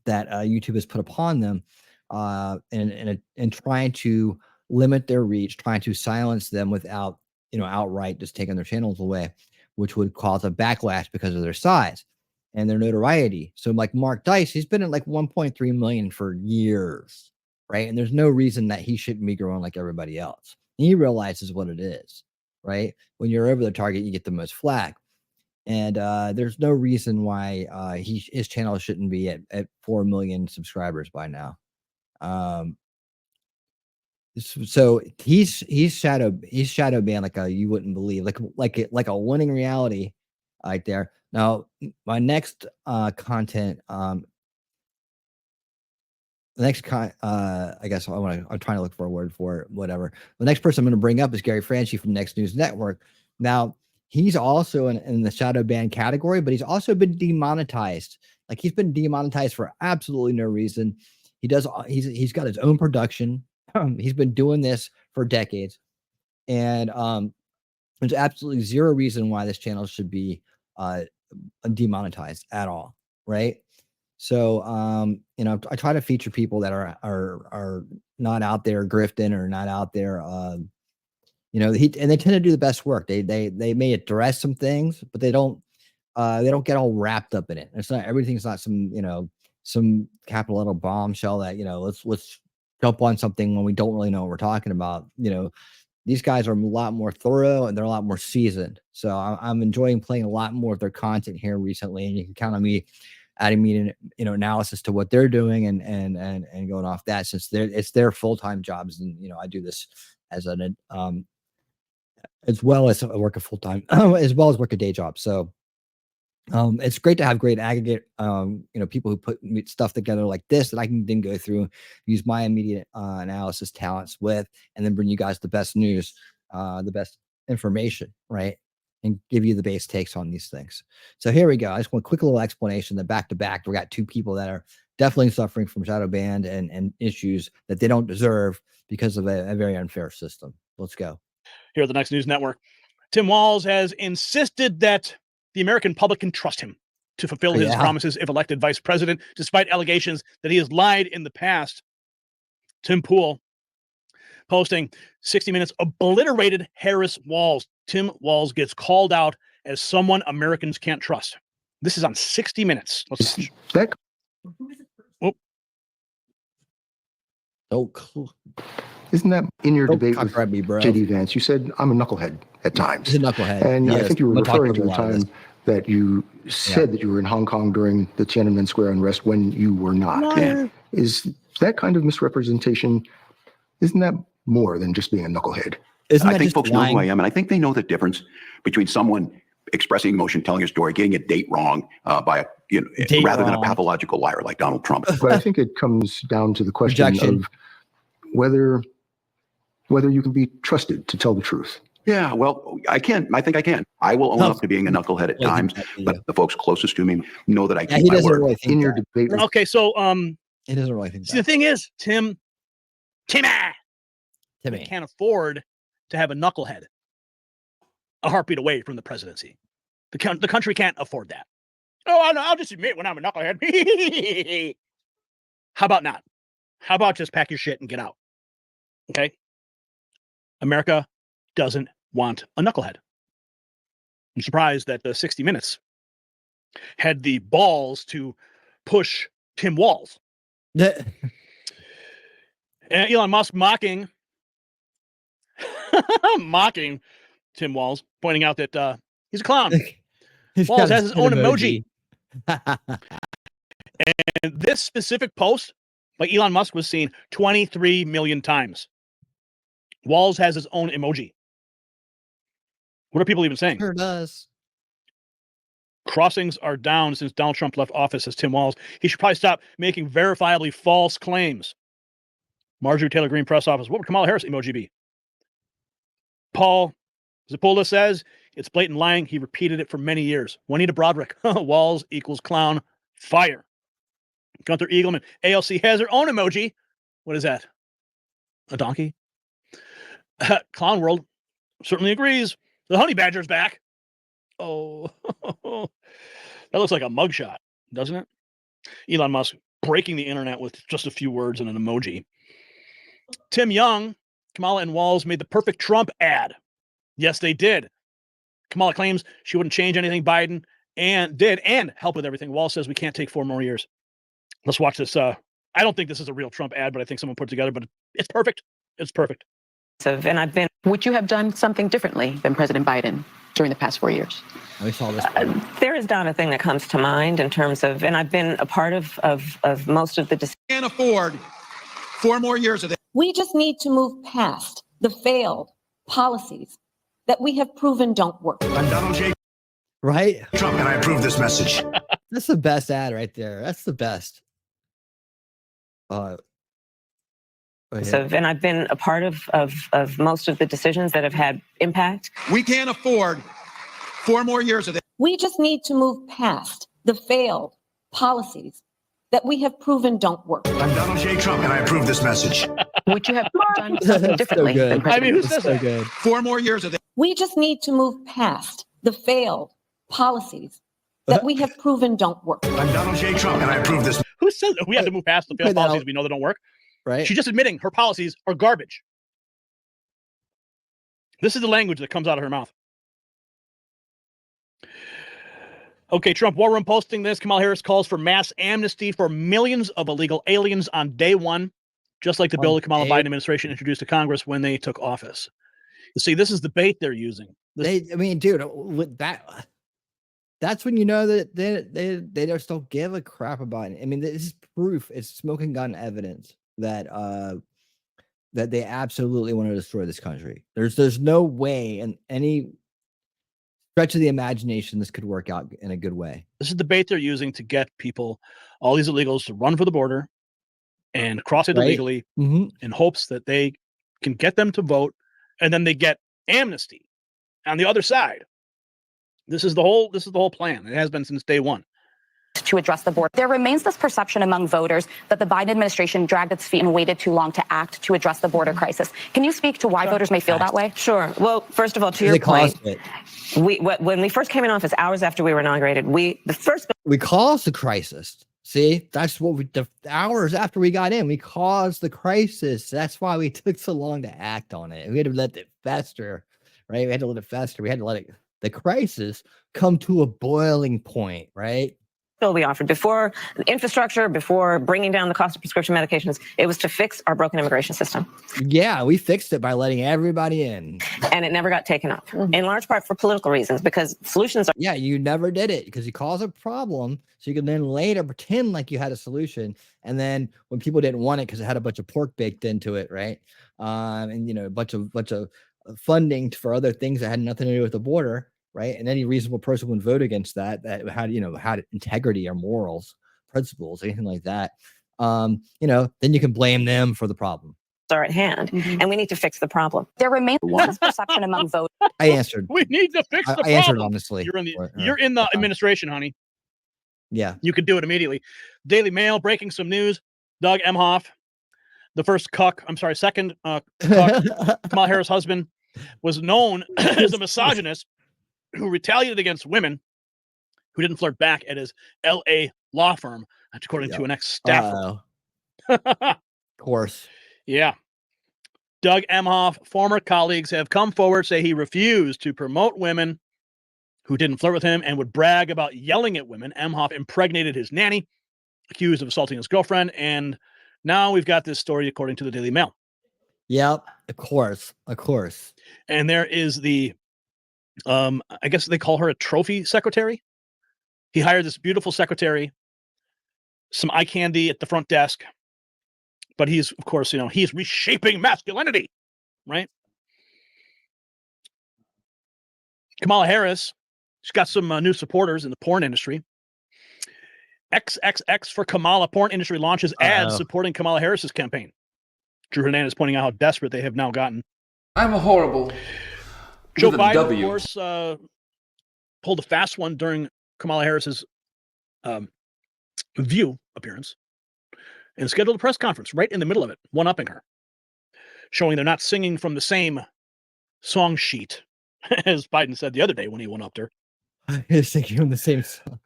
YouTube has put upon them, and trying to limit their reach, trying to silence them without, outright just taking their channels away, which would cause a backlash because of their size and their notoriety. So like Mark Dice, he's been at like 1.3 million for years, right? And there's no reason that he shouldn't be growing like everybody else. And he realizes what it is, right? When you're over the target, you get the most flack. And there's no reason why his channel shouldn't be at 4 million subscribers by now. So he's shadow banned like you wouldn't believe, like a winning reality right there. Now my next content, I guess I'm trying to look for a word for it, whatever. The next person I'm going to bring up is Gary Franchi from Next News Network. Now he's also in the shadow ban category, but he's also been demonetized. Like he's been demonetized for absolutely no reason. He's got his own production. He's been doing this for decades, and there's absolutely zero reason why this channel should be demonetized at all, right? So I try to feature people that are not out there grifting or not out there, and they tend to do the best work. They may address some things, but they don't get all wrapped up in it. It's not everything's not some capital letter bombshell that let's jump on something when we don't really know what we're talking about. These guys are a lot more thorough and they're a lot more seasoned. So I'm enjoying playing a lot more of their content here recently, and you can count on me adding me analysis to what they're doing and going off that, since it's their full-time jobs, and I do this as as well as work a full-time as well as work a day job. So it's great to have great aggregate, people who put stuff together like this that I can then go through, use my immediate analysis talents with, and then bring you guys the best news, the best information, right? And give you the base takes on these things. So here we go. I just want a quick little explanation that back to back, we got two people that are definitely suffering from shadow ban and issues that they don't deserve because of a very unfair system. Let's go. Here at the Next News Network, Tim Walz has insisted that the American public can trust him to fulfill his promises if elected vice president, despite allegations that he has lied in the past. Tim Pool posting 60 Minutes obliterated Harris Walz. Tim Walz gets called out as someone Americans can't trust. This is on 60 Minutes. Let's watch. Isn't that in your debate with J.D. Vance? You said, I'm a knucklehead at times. He's a knucklehead. And yes, I think you were referring to the time that you said that you were in Hong Kong during the Tiananmen Square unrest when you were not. Is that kind of misrepresentation, isn't that more than just being a knucklehead? I think folks know who I am, and I think they know the difference between someone expressing emotion, telling a story, getting a date wrong by rather than a pathological liar like Donald Trump. But I think it comes down to the question of whether you can be trusted to tell the truth. Yeah, well, I can. I think I can. I will own up to being a knucklehead at times, but the folks closest to me know that I keep my word. Really in your debate. Okay, so he doesn't really think. See, the thing is, Timmy can't afford to have a knucklehead a heartbeat away from the presidency. The country can't afford that. Oh, I'll just admit when I'm a knucklehead. How about not? How about just pack your shit and get out? Okay. America doesn't want a knucklehead. I'm surprised that the 60 Minutes had the balls to push Tim Walz. Elon Musk mocking Tim Walz, pointing out that he's a clown. Walz has his own emoji. And this specific post by Elon Musk was seen 23 million times. Walz has his own emoji. What are people even saying? Sure does. Crossings are down since Donald Trump left office, says Tim Walz. He should probably stop making verifiably false claims. Marjorie Taylor Greene press office. What would Kamala Harris emoji be? Paul Zapula says It's blatant lying. He repeated it for many years. Juanita Broderick, Walls equals clown, fire. Gunther Eagleman, ALC has her own emoji. What is that? A donkey? Clown World certainly agrees. The honey badger's back. Oh, that looks like a mugshot, doesn't it? Elon Musk breaking the internet with just a few words and an emoji. Tim Young, Kamala and Walls made the perfect Trump ad. Yes, they did. Kamala claims she wouldn't change anything Biden did and help with everything. Walls says we can't take 4 more years. Let's watch this. I don't think this is a real Trump ad, but I think someone put it together, but it's perfect. It's perfect. And would you have done something differently than President Biden during the past 4 years? We saw this. There is not a thing that comes to mind in terms of, and I've been a part of most of the. Can't afford 4 more years of this. We just need to move past the failed policies that we have proven don't work. I'm Donald J. Right? Trump, and I approve this message. That's the best ad right there. That's the best. And I've been a part of most of the decisions that have had impact. We can't afford 4 more years of this. We just need to move past the failed policies that we have proven don't work. I'm Donald J. Trump, and I approve this message. Would you have done something differently than President? I mean, who says so that? good. 4 more years of this. We just need to move past the failed policies that we have proven don't work. I'm Donald J. Trump, and I approve this. Who says that we have to move past the failed policies we know that don't work? Right. She's just admitting her policies are garbage. This is the language that comes out of her mouth. Okay, Trump War Room posting this. Kamala Harris calls for mass amnesty for millions of illegal aliens on day one, just like the bill the Kamala Biden administration introduced to Congress when they took office. You see, this is the bait they're using. I mean, dude, with that's when you know that they just don't give a crap about it. I mean, this is proof. It's smoking gun evidence that that they absolutely want to destroy this country. There's no way in any stretch of the imagination this could work out in a good way. This is the bait they're using to get people, all these illegals, to run for the border and cross it illegally in hopes that they can get them to vote, and then they get amnesty on the other side. This is the whole plan. It has been since day one. To address the border. There remains this perception among voters that the Biden administration dragged its feet and waited too long to act to address the border crisis. Can you speak to why voters may feel that way? Sure. Well, first of all, to your point, when we first came in office, hours after we were inaugurated, we caused the crisis. See, that's what the hours after we got in, we caused the crisis. That's why we took so long to act on it. We had to let it fester, right? We had to let it fester. We had to let the crisis come to a boiling point, right? bill we offered before infrastructure, before bringing down the cost of prescription medications, it was to fix our broken immigration system. Yeah, we fixed it by letting everybody in. And it never got taken up, in large part for political reasons, because solutions are... Yeah, you never did it because you caused a problem, so you can then later pretend like you had a solution. And then when people didn't want it because it had a bunch of pork baked into it, right? And, you know, a bunch of funding for other things that had nothing to do with the border, right? And any reasonable person would vote against that had, you know, had integrity or morals, principles, anything like that. You know, then you can blame them for the problem. Are at hand, and we need to fix the problem. There remains this perception among voters. I answered. We need to fix the problem. I answered honestly. You're in the administration, honey. Yeah. You can do it immediately. Daily Mail breaking some news. Doug Emhoff, the second cuck, Kamala Harris' husband, was known as a misogynist who retaliated against women who didn't flirt back at his L.A. law firm, according to an ex-staffer. Of course. Yeah. Doug Emhoff, former colleagues have come forward, say he refused to promote women who didn't flirt with him and would brag about yelling at women. Emhoff impregnated his nanny, accused of assaulting his girlfriend, and now we've got this story according to the Daily Mail. Yep, of course. And there is the, I guess they call her a trophy secretary. He hired this beautiful secretary, some eye candy at the front desk, but he's, of course, you know, he's reshaping masculinity, right? Kamala Harris, she's got some new supporters in the porn industry. XXX for Kamala porn industry launches ads supporting Kamala Harris's campaign. Drew Hernandez pointing out how desperate they have now gotten. I'm a horrible, Joe Biden, of course, pulled a fast one during Kamala Harris's View appearance and scheduled a press conference right in the middle of it, one-upping her, showing they're not singing from the same song sheet as Biden said the other day when he one-upped her. He's singing from the same song.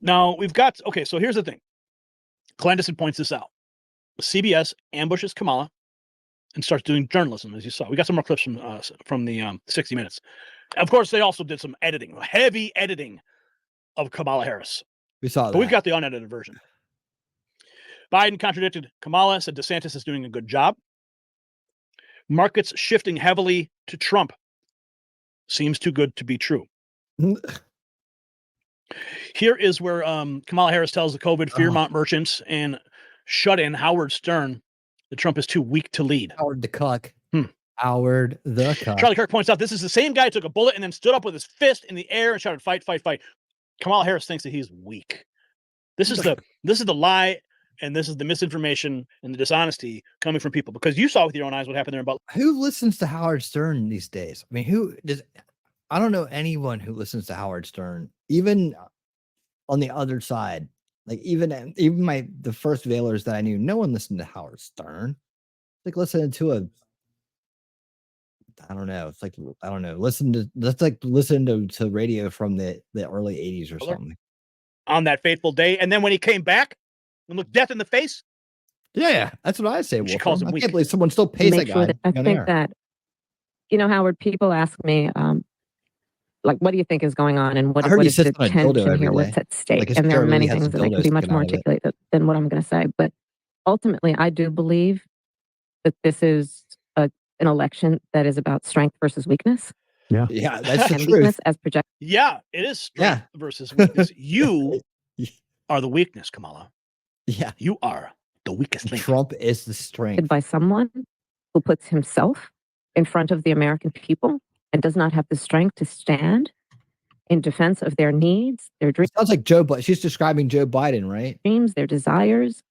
Now, we've got, okay, so here's the thing. Clandestine points this out. CBS ambushes Kamala and starts doing journalism, as you saw. We got some more clips from the 60 Minutes. Of course, they also did some editing, heavy editing of Kamala Harris. We saw that. But we've got the unedited version. Biden contradicted Kamala, said DeSantis is doing a good job. Markets shifting heavily to Trump. Seems too good to be true. Here is where Kamala Harris tells the COVID Fearmont merchants and shut-in Howard Stern that Trump is too weak to lead. Howard the cuck. Howard the cuck. Charlie Kirk points out this is the same guy who took a bullet and then stood up with his fist in the air and shouted, "Fight, fight, fight." Kamala Harris thinks that he's weak. This is the lie, and this is the misinformation and the dishonesty coming from people, because you saw with your own eyes what happened there about. Who listens to Howard Stern these days? I mean, who does? I don't know anyone who listens to Howard Stern, even on the other side. Like even the first Veilers that I knew, no one listened to Howard Stern. Like listening to I don't know. It's like, I don't know. That's like listening to radio from the early 80s or something. On that fateful day. And then when he came back and looked death in the face. Yeah, that's what I say. She calls him I weak. can't believe someone still pays that guy. I think that, Howard, people ask me, like, what do you think is going on, and what is the tension here? What's at stake? And there are many things that I can be much more articulate than what I'm going to say. But ultimately, I do believe that this is an election that is about strength versus weakness. Yeah, that's the and truth. weakness as projected. Yeah, it is strength versus weakness. You are the weakness, Kamala. Yeah, you are the weakest link. Trump is the strength. By someone who puts himself in front of the American people and does not have the strength to stand in defense of their needs, their dreams. Sounds like Joe, but she's describing Joe Biden, right? Dreams, their desires.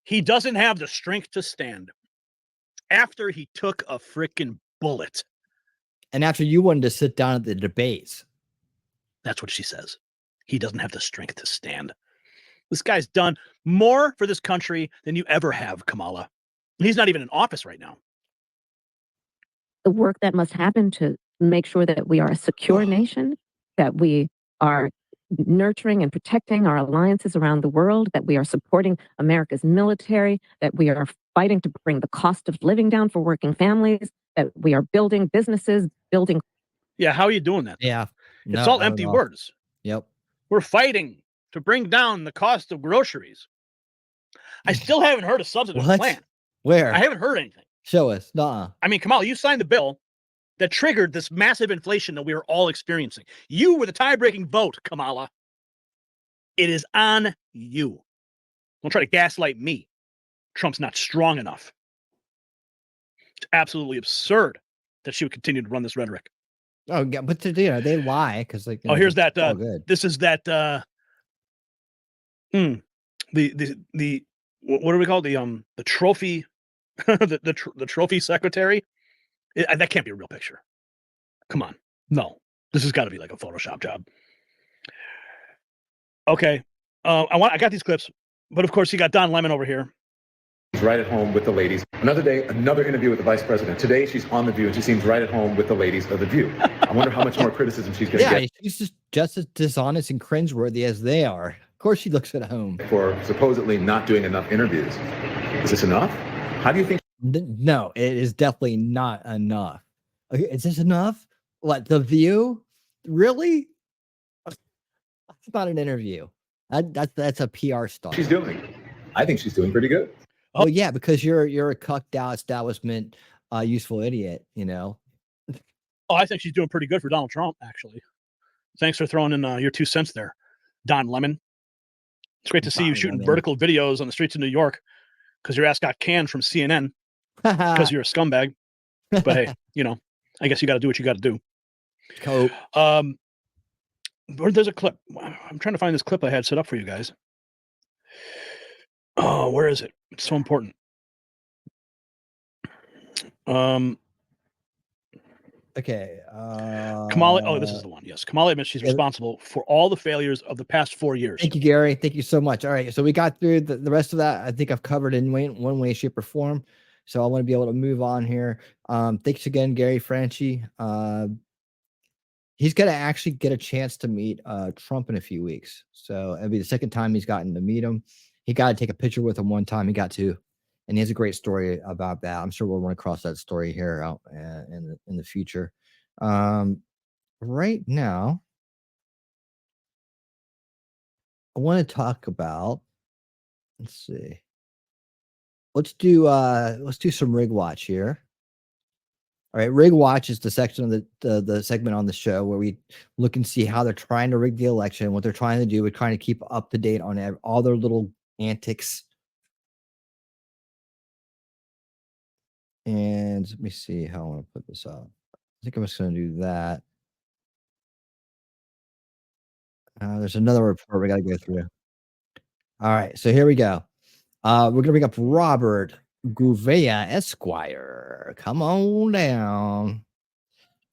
He doesn't have the strength to stand after he took a freaking bullet. And after you wanted to sit down at the debates. That's what she says. He doesn't have the strength to stand. This guy's done more for this country than you ever have, Kamala. He's not even in office right now. The work that must happen to make sure that we are a secure nation, that we are nurturing and protecting our alliances around the world, that we are supporting America's military, that we are fighting to bring the cost of living down for working families, that we are building businesses, building. Yeah, how are you doing that? Yeah. It's all empty words. Yep. We're fighting to bring down the cost of groceries. I still haven't heard a substantive plan. Where? I haven't heard anything. Show us. Nuh-uh. I mean, Kamala, you signed the bill that triggered this massive inflation that we are all experiencing. You were the tie-breaking vote, Kamala. It is on you. Don't try to gaslight me. Trump's not strong enough. It's absolutely absurd that she would continue to run this rhetoric. Oh, yeah, but they lie because like. Here's that. Good. This is that. The what do we call it? The trophy, the trophy secretary. That can't be a real picture. Come on, no. This has got to be like a Photoshop job. Okay, I got these clips, but of course you got Don Lemon over here. She's right at home with the ladies. Another day, another interview with the vice president. Today, she's on The View, and she seems right at home with the ladies of The View. I wonder how much more criticism she's going to get. She's just as dishonest and cringeworthy as they are. Of course she looks at home. For supposedly not doing enough interviews. Is this enough? How do you think? No, it is definitely not enough. Okay, is this enough? What, The View? Really? That's not an interview. That's a PR stunt. She's doing. I think she's doing pretty good. Oh yeah, because you're a cucked out establishment, useful idiot. You know. Oh, I think she's doing pretty good for Donald Trump. Actually, thanks for throwing in your 2 cents there, Don Lemon. It's great to see you shooting vertical videos on the streets of New York because your ass got canned from CNN because you're a scumbag. But hey, I guess you got to do what you got to do. Cool. There's a clip. I'm trying to find this clip I had set up for you guys. Oh, where is it? It's so important. Okay. Kamala. Oh, this is the one. Yes. Kamala admits she's responsible for all the failures of the past 4 years. Thank you, Gary. Thank you so much. All right. So we got through the rest of that. I think I've covered in one way, shape, or form. So I want to be able to move on here. Thanks again, Gary Franchi. He's going to actually get a chance to meet Trump in a few weeks. So it'll be the second time he's gotten to meet him. He got to take a picture with him one time. He got to. And he has a great story about that. I'm sure we'll run across that story here out in the future. Right now, I want to talk about. Let's see. Let's do some Rig Watch here. All right, Rig Watch is the section of the segment on the show where we look and see how they're trying to rig the election, what they're trying to do. We're trying to keep up to date on all their little antics. And let me see how I want to put this up. I think I'm just going to do that. There's another report we got to go through. All right, so here we go. We're going to bring up Robert Gouveia Esquire. Come on down.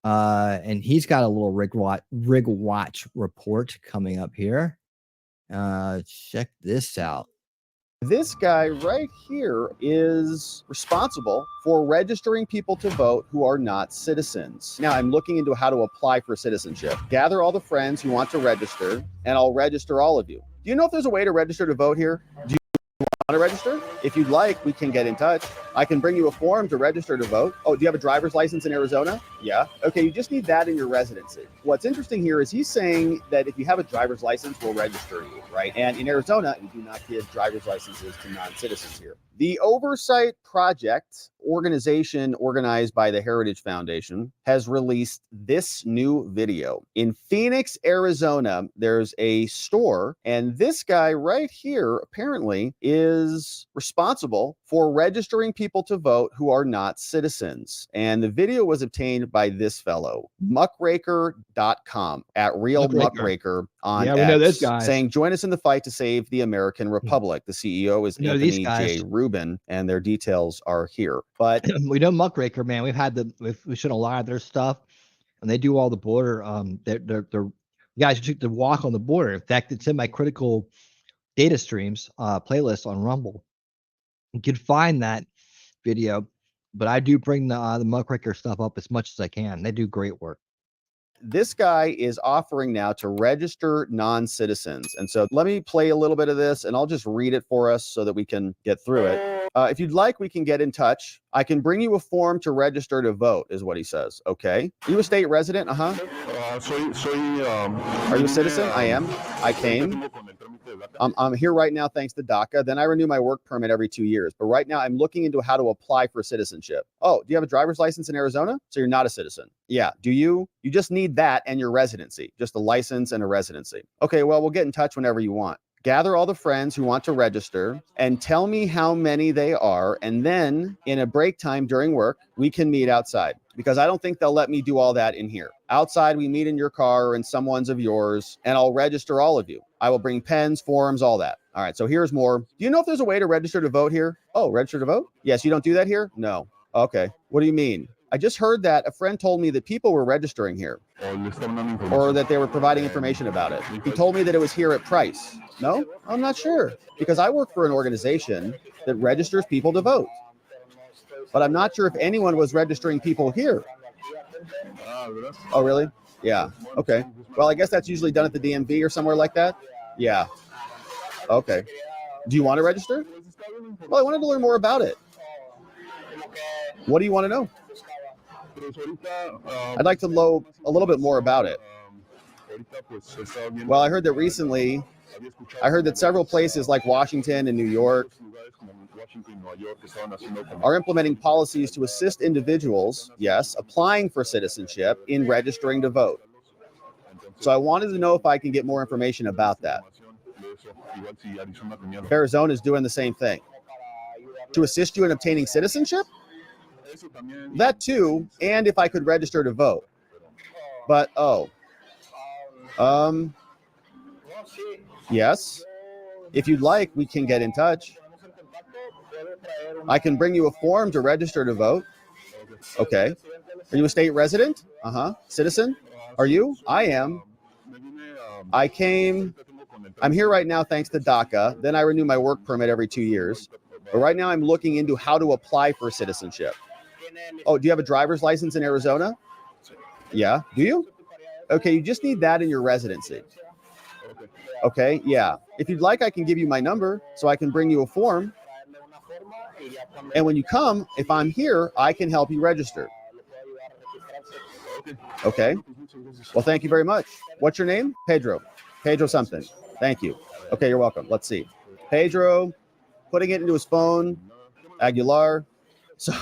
And he's got a little Rig Watch report coming up here. Check this out. This guy right here is responsible for registering people to vote who are not citizens. Now, I'm looking into how to apply for citizenship. Gather all the friends who want to register, and I'll register all of you. Do you know if there's a way to register to vote here? Do you want to register? If you'd like, we can get in touch. I can bring you a form to register to vote. Oh, do you have a driver's license in Arizona? Yeah. Okay, you just need that in your residency. What's interesting here is he's saying that if you have a driver's license, we'll register you, right? And in Arizona, you do not give driver's licenses to non-citizens here. The Oversight Project organization organized by the Heritage Foundation has released this new video. In Phoenix, Arizona, there's a store, and this guy right here apparently is responsible for registering people to vote who are not citizens. And the video was obtained by this fellow, muckraker.com, at Real Muckraker on Yeah, we know X, this guy. saying, join us in the fight to save the American Republic. The CEO is Anthony J. Rubin, and their details are here. But we know Muckraker, man. We've shown a lot of their stuff, and they do all the border. They're guys who took the walk on the border. In fact, it's in my critical data streams playlist on Rumble. You can find that video, but I do bring the Muckraker stuff up as much as I can. They do great work. This guy is offering now to register non-citizens. And so let me play a little bit of this, and I'll just read it for us so that we can get through it. If you'd like, we can get in touch. I can bring you a form to register to vote, is what he says. Okay. Are you a state resident? Are you a citizen? I am. I came. I'm here right now thanks to DACA. Then I renew my work permit every 2 years. But right now I'm looking into how to apply for citizenship. Oh, do you have a driver's license in Arizona? So you're not a citizen. Yeah. Do you? You just need that and your residency. Just a license and a residency. Okay, well, we'll get in touch whenever you want. Gather all the friends who want to register and tell me how many they are. And then in a break time during work, we can meet outside, because I don't think they'll let me do all that in here. Outside, we meet in your car or in someone's of yours, and I'll register all of you. I will bring pens, forms, all that. All right, so here's more. Do you know if there's a way to register to vote here? Oh, register to vote? Yes, you don't do that here? No. Okay. What do you mean? I just heard that a friend told me that people were registering here, or that they were providing information about it. He told me that it was here at Price. No, I'm not sure, because I work for an organization that registers people to vote. But I'm not sure if anyone was registering people here. Oh, really? Yeah. Okay. Well, I guess that's usually done at the DMV or somewhere like that. Yeah. Okay. Do you want to register? Well, I wanted to learn more about it. What do you want to know? I'd like to know a little bit more about it. Well, I heard that recently, several places like Washington and New York are implementing policies to assist individuals, yes, applying for citizenship in registering to vote. So I wanted to know if I can get more information about that. Arizona is doing the same thing. To assist you in obtaining citizenship? That too, and if I could register to vote. But, yes. If you'd like, we can get in touch. I can bring you a form to register to vote. Okay. Are you a state resident? Citizen? Are you? I am. I'm here right now thanks to DACA. Then I renew my work permit every 2 years. But right now I'm looking into how to apply for citizenship. Oh, do you have a driver's license in Arizona? Yeah. Do you? Okay, you just need that in your residency. Okay, yeah. If you'd like, I can give you my number so I can bring you a form. And when you come, if I'm here, I can help you register. Okay. Well, thank you very much. What's your name? Pedro. Pedro something. Thank you. Okay, you're welcome. Let's see. Pedro, putting it into his phone. Aguilar. So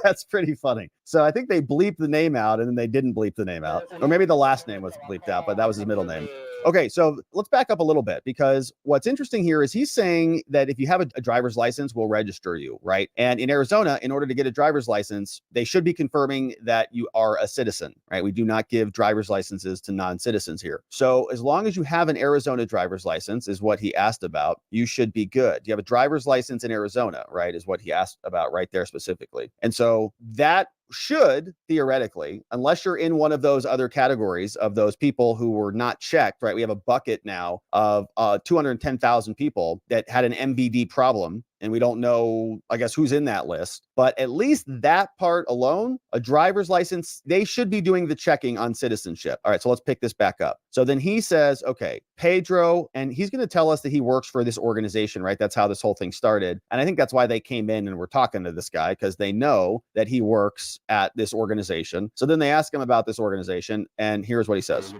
that's pretty funny. So I think they bleeped the name out and then they didn't bleep the name out. Or maybe the last name was bleeped out, but that was his middle name. Okay, so let's back up a little bit because what's interesting here is he's saying that if you have a driver's license, we'll register you, right? And in Arizona, in order to get a driver's license, they should be confirming that you are a citizen, right? We do not give driver's licenses to non-citizens here. So as long as you have an Arizona driver's license is what he asked about, you should be good. You have a driver's license in Arizona, right? Is what he asked about right there specifically. And so that should theoretically, unless you're in one of those other categories of those people who were not checked, right? We have a bucket now of 210,000 people that had an MBD problem. And we don't know, I guess, who's in that list. But at least that part alone, a driver's license, they should be doing the checking on citizenship. All right, so let's pick this back up. So then he says, okay, Pedro, and he's going to tell us that he works for this organization, right? That's how this whole thing started. And I think that's why they came in and were talking to this guy, because they know that he works at this organization. So then they ask him about this organization, and here's what he says.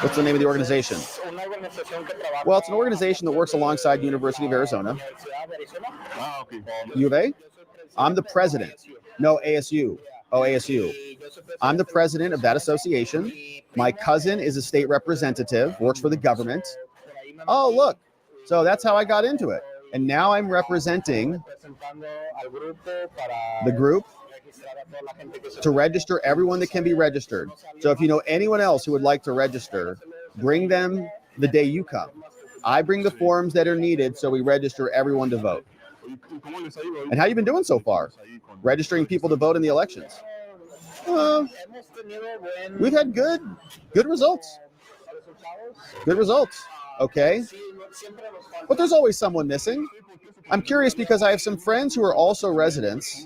What's the name of the organization? Well, it's an organization that works alongside University of Arizona. U of A? I'm the president. No, ASU. Oh, ASU. I'm the president of that association. My cousin is a state representative, works for the government. Oh, look. So that's how I got into it. And now I'm representing the group to register everyone that can be registered. So if you know anyone else who would like to register, bring them the day you come. I bring the forms that are needed so we register everyone to vote. And how you been doing so far? Registering people to vote in the elections? We've had good results. Good results. Okay. But there's always someone missing. I'm curious because I have some friends who are also residents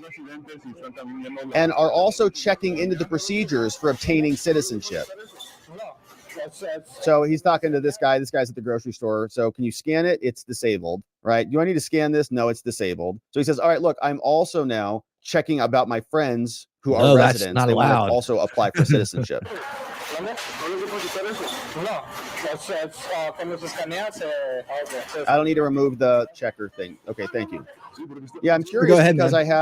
and are also checking into the procedures for obtaining citizenship. So he's talking to this guy. This guy's at the grocery store. So can you scan it? It's disabled, right? Do I need to scan this? No, it's disabled. So he says, all right, look, I'm also now checking about my friends who are residents. They want to also apply for citizenship. I don't need to remove the checker thing. Okay, thank you. Yeah, I'm curious Go ahead, because man.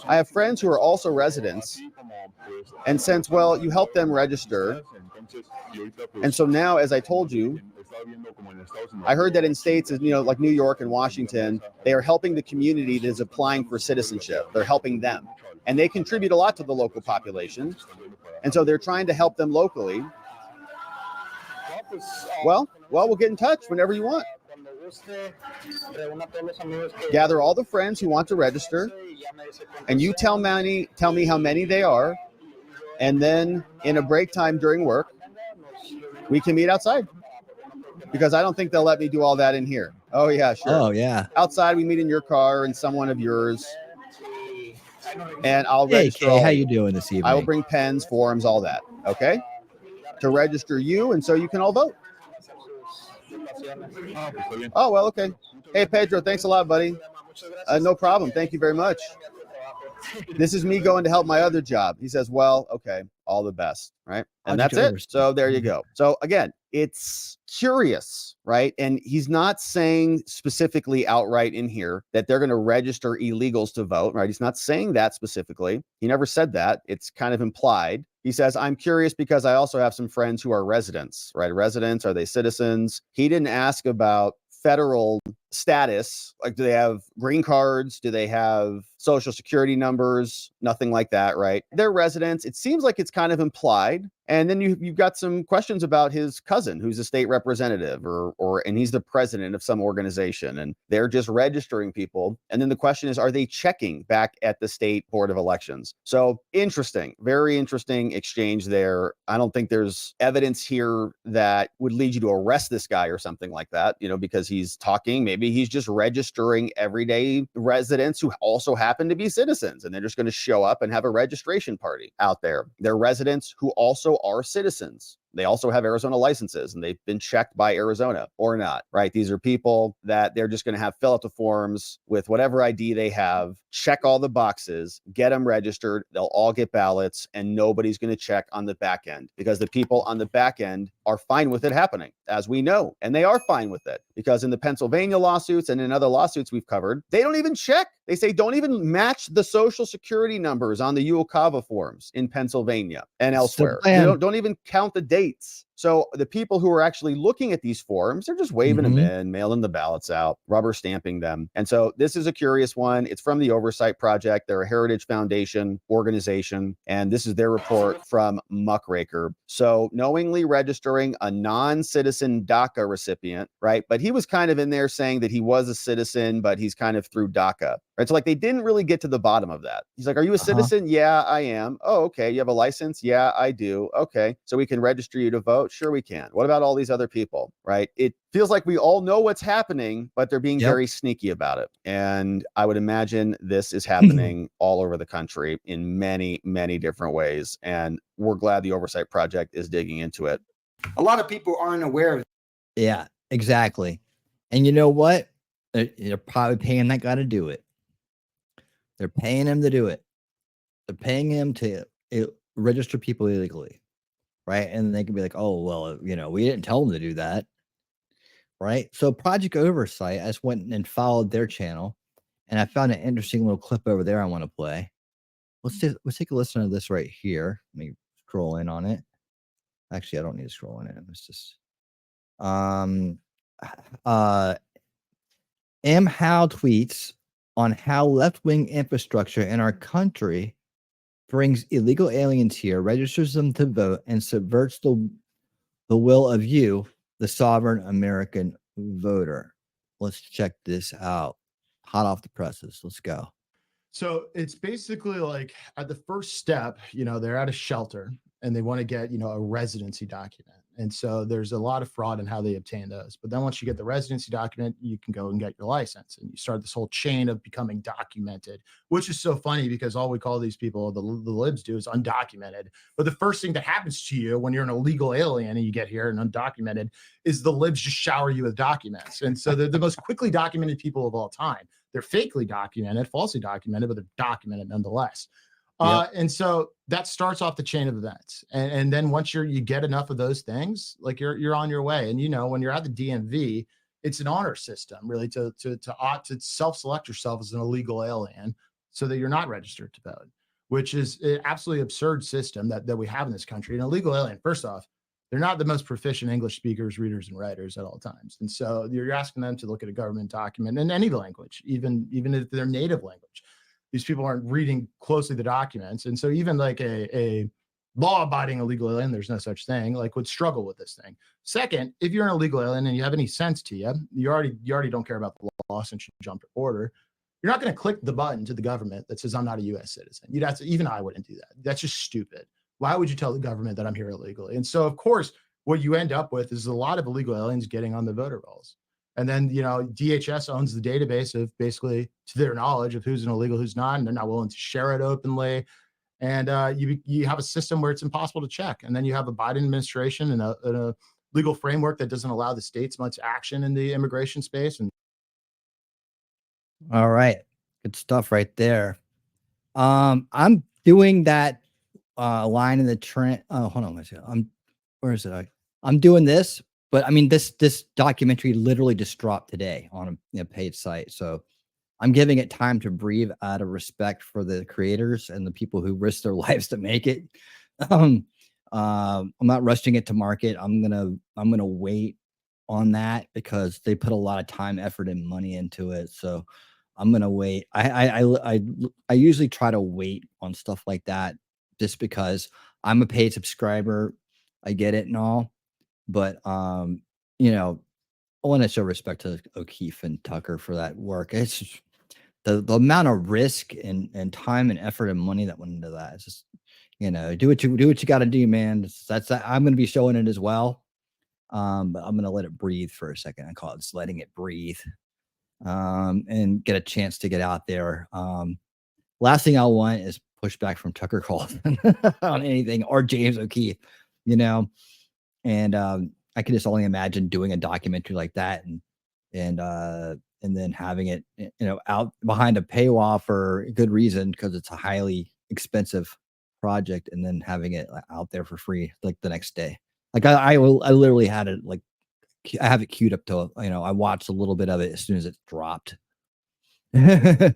I have friends who are also residents. And since, well, you help them register. And so now, as I told you, I heard that in states, like New York and Washington, they are helping the community that is applying for citizenship. They're helping them. And they contribute a lot to the local population. And so they're trying to help them locally. Well, we'll get in touch whenever you want. Gather all the friends who want to register, and you tell me how many they are, and then in a break time during work, we can meet outside. Because I don't think they'll let me do all that in here. Oh yeah, sure. Oh yeah. Outside, we meet in your car and someone of yours, and I'll register. Hey, how you doing this evening? I will bring pens, forms, all that. Okay. To register you, and so you can all vote. Oh, well, okay. Hey, Pedro, thanks a lot, buddy. No problem. Thank you very much. This is me going to help my other job. He says, well, okay, all the best, right? And that's it. So there you go. So again, it's curious, right? And he's not saying specifically outright in here that they're going to register illegals to vote, right? He's not saying that specifically. He never said that. It's kind of implied. He says, I'm curious because I also have some friends who are residents, right? Residents, are they citizens? He didn't ask about federal status? Like, do they have green cards? Do they have social security numbers? Nothing like that, right? They're residents. It seems like it's kind of implied. And then you've got some questions about his cousin, who's a state representative, and he's the president of some organization, and they're just registering people. And then the question is, are they checking back at the state board of elections? So interesting, very interesting exchange there. I don't think there's evidence here that would lead you to arrest this guy or something like that, because he's talking. Maybe he's just registering everyday residents who also happen to be citizens, and they're just going to show up and have a registration party out there. They're residents who also are citizens. They also have Arizona licenses, and they've been checked by Arizona or not, right? These are people that they're just going to have fill out the forms with whatever ID they have, check all the boxes, get them registered. They'll all get ballots, and nobody's going to check on the back end, because the people on the back end are fine with it happening, as we know. And they are fine with it, because in the Pennsylvania lawsuits and in other lawsuits we've covered, they don't even check. They say don't even match the social security numbers on the UOCAVA forms in Pennsylvania and elsewhere. Don't even count the dates. So the people who are actually looking at these forms, they're just waving them in, mailing the ballots out, rubber stamping them. And so this is a curious one. It's from the Oversight Project. They're a Heritage Foundation organization, and this is their report from Muckraker. So knowingly registering a non-citizen DACA recipient, right? But he was kind of in there saying that he was a citizen, but he's kind of through DACA. Right. So like they didn't really get to the bottom of that. He's like, are you a citizen? Yeah, I am. Oh, okay. You have a license? Yeah, I do. Okay. So we can register you to vote? Sure, we can. What about all these other people? Right. It feels like we all know what's happening, but they're being very sneaky about it. And I would imagine this is happening all over the country in many, many different ways. And we're glad the Oversight Project is digging into it. A lot of people aren't aware of. Yeah, exactly. And you know what? They're probably paying that guy to do it. They're paying him to do it. They're paying him to register people illegally, right? And they can be like, oh, well, we didn't tell them to do that, right? So Project Oversight, I just went and followed their channel, and I found an interesting little clip over there I want to play. Let's take a listen to this right here. Let me scroll in on it. Actually, I don't need to scroll in it. It's just M. Howe tweets on how left-wing infrastructure in our country brings illegal aliens here, registers them to vote, and subverts the will of you, the sovereign American voter. Let's check this out. Hot off the presses. Let's go. So it's basically like at the first step, they're at a shelter and they want to get, a residency document. And so there's a lot of fraud in how they obtain those. But then once you get the residency document, you can go and get your license, and you start this whole chain of becoming documented, which is so funny because all we call these people, the libs do, is undocumented. But the first thing that happens to you when you're an illegal alien and you get here and undocumented is the libs just shower you with documents. And so they're the most quickly documented people of all time. They're fakely documented, falsely documented, but they're documented nonetheless. And so that starts off the chain of events. And then once you get enough of those things, like you're on your way. And, when you're at the DMV, it's an honor system really to self-select yourself as an illegal alien so that you're not registered to vote, which is an absolutely absurd system that we have in this country. An illegal alien, first off, they're not the most proficient English speakers, readers, and writers at all times. And so you're asking them to look at a government document in any language, even if their native language. These people aren't reading closely the documents. And so even like a law-abiding illegal alien, there's no such thing, like would struggle with this thing. Second, if you're an illegal alien and you have any sense to you, you already don't care about the law since you jumped the border. You're not going to click the button to the government that says I'm not a U.S. citizen. Even I wouldn't do that. That's just stupid. Why would you tell the government that I'm here illegally? And so, of course, what you end up with is a lot of illegal aliens getting on the voter rolls. And then, DHS owns the database of basically, to their knowledge, of who's an illegal, who's not, and they're not willing to share it openly. And you have a system where it's impossible to check. And then you have a Biden administration and a legal framework that doesn't allow the states much action in the immigration space. And all right, good stuff right there. I'm doing that line in the trend. Oh, hold on a second. Where is it? I'm doing this. But I mean, this documentary literally just dropped today on a paid site. So I'm giving it time to breathe out of respect for the creators and the people who risk their lives to make it. I'm not rushing it to market. I'm gonna wait on that because they put a lot of time, effort, and money into it. So I'm gonna wait. I usually try to wait on stuff like that just because I'm a paid subscriber. I get it and all, but you know, I want to show respect to O'Keefe and Tucker for that work. It's just, the amount of risk and time and effort and money that went into that. It's just, you know, do what you got to do, man. That's I'm going to be showing it as well. But I'm going to let it breathe for a second. I call it just letting it breathe, and get a chance to get out there. Last thing I want is pushback from Tucker Carlson on anything, or James O'Keefe, you know. And I can just only imagine doing a documentary like that and then having it, you know, out behind a paywall for a good reason because it's a highly expensive project, and then having it out there for free like the next day. Like I literally had it, like I have it queued up to, you know, I watched a little bit of it as soon as it dropped. And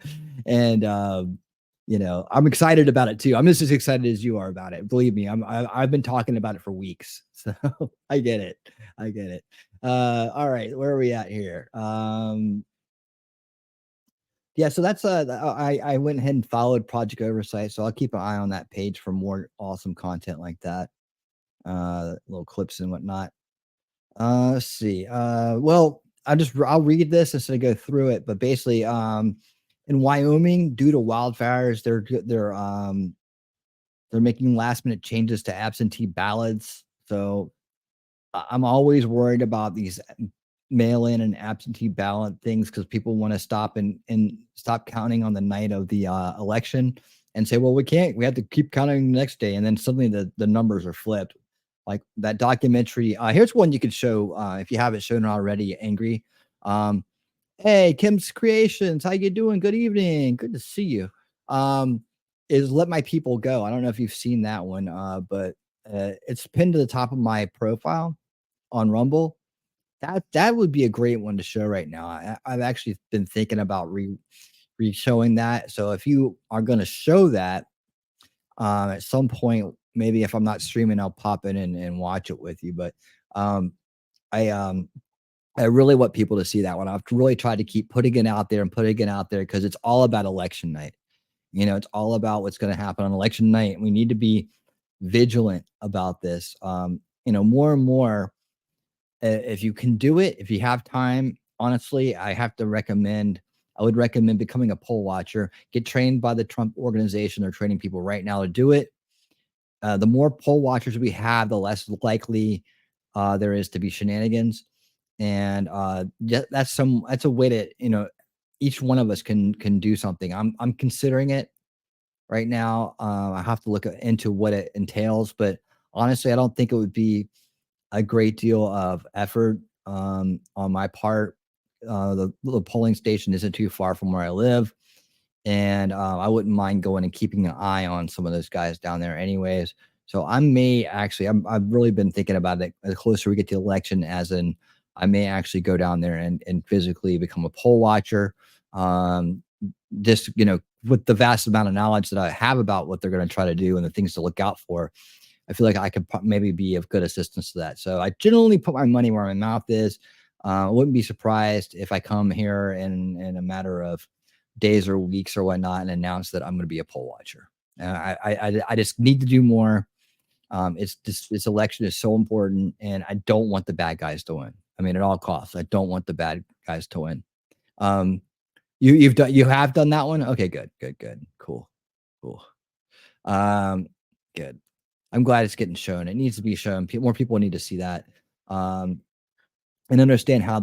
you know, I'm excited about it too. I'm just as excited as you are about it. Believe me, I've been talking about it for weeks. So I get it. I get it. All right, where are we at here? Yeah, so that's I went ahead and followed Project Oversight, so I'll keep an eye on that page for more awesome content like that. Little clips and whatnot. Let's see. Well, I'll read this instead of go through it, but basically, in Wyoming, due to wildfires, they're making last minute changes to absentee ballots. So I'm always worried about these mail-in and absentee ballot things because people want to stop and stop counting on the night of the election and say, well, we have to keep counting the next day. And then suddenly the numbers are flipped. Like that documentary. Here's one you could show if you haven't shown it already, Angry. Hey, Kim's Creations, how you doing? Good evening. Good to see you. Is Let My People Go. I don't know if you've seen that one, but it's pinned to the top of my profile on Rumble. That would be a great one to show right now. I've actually been thinking about re-showing that. So if you are going to show that at some point, maybe if I'm not streaming, I'll pop in and watch it with you. But I really want people to see that one. I've really tried to keep putting it out there because it's all about election night. You know, it's all about what's going to happen on election night. And we need to be vigilant about this. You know, more and more, if you can do it, if you have time, honestly, I would recommend becoming a poll watcher. Get trained by the Trump organization. They're training people right now to do it. The more poll watchers we have, the less likely there is to be shenanigans. And that's a way to, you know, each one of us can do something. I'm considering it right now. I have to look into what it entails, but honestly, I don't think it would be a great deal of effort on my part. The polling station isn't too far from where I live, and I wouldn't mind going and keeping an eye on some of those guys down there anyways. So I've really been thinking about it the closer we get to the election, as in I may actually go down there and physically become a poll watcher. Just, you know, with the vast amount of knowledge that I have about what they're going to try to do and the things to look out for, I feel like I could maybe be of good assistance to that. So I generally put my money where my mouth is. I wouldn't be surprised if I come here in a matter of days or weeks or whatnot and announce that I'm going to be a poll watcher. I just need to do more. This election is so important, and I don't want the bad guys to win. I mean, at all costs, I don't want the bad guys to win. You have done that one. Okay, good, cool. Good. I'm glad it's getting shown. It needs to be shown. More people need to see that, and understand how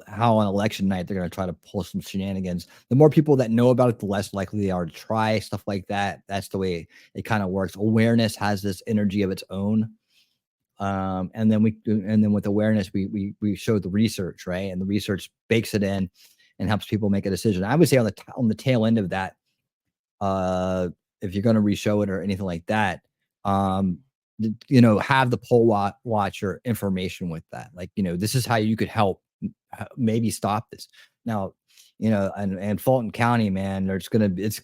how on election night they're going to try to pull some shenanigans. The more people that know about it, the less likely they are to try stuff like that. That's the way it kind of works. Awareness has this energy of its own. And then with awareness, we show the research, right? And the research bakes it in and helps people make a decision. I would say on the tail end of that, if you're going to re-show it or anything like that, you know, have the poll watcher information with that. Like, you know, this is how you could help maybe stop this. Now, you know, and Fulton County, man, it's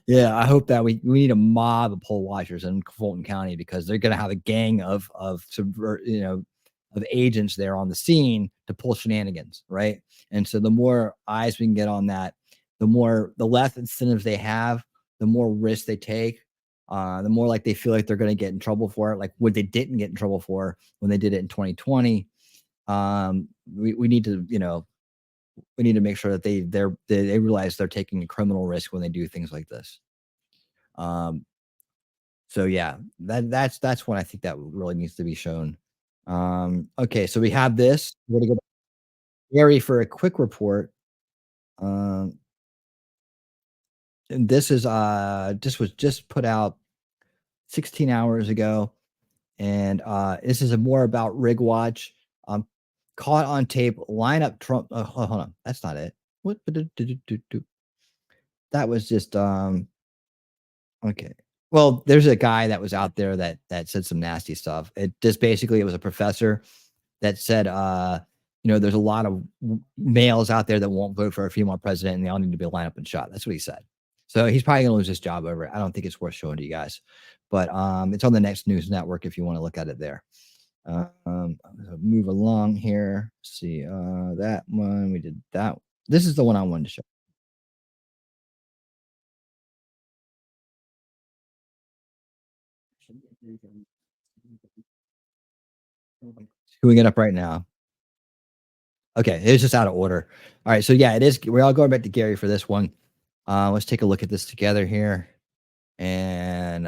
yeah, I hope that we need a mob of poll watchers in Fulton County because they're going to have a gang of of agents there on the scene to pull shenanigans, right? And so the more eyes we can get on that, the less incentives they have, the more risk they take, the more like they feel like they're going to get in trouble for it, like what they didn't get in trouble for when they did it in 2020. We need to, we need to make sure that they realize they're taking a criminal risk when they do things like this. So yeah, that's when I think that really needs to be shown. Okay, so we have this. We're gonna go to Gary for a quick report. And this is was just put out 16 hours ago, and this is more about Rig Watch. Caught on tape, line up Trump. Hold on, that's not it. What? That was just okay. Well, there's a guy that was out there that said some nasty stuff. It just basically, it was a professor that said, there's a lot of males out there that won't vote for a female president, and they all need to be lined up and shot. That's what he said. So he's probably gonna lose his job over it. I don't think it's worth showing to you guys, but it's on the Next News Network if you want to look at it there. Move along here. See that one. We did that. This is the one I wanted to show. Screwing it up right now. Okay, it's just out of order. All right, so yeah, it is. We're all going back to Gary for this one. Let's take a look at this together here. And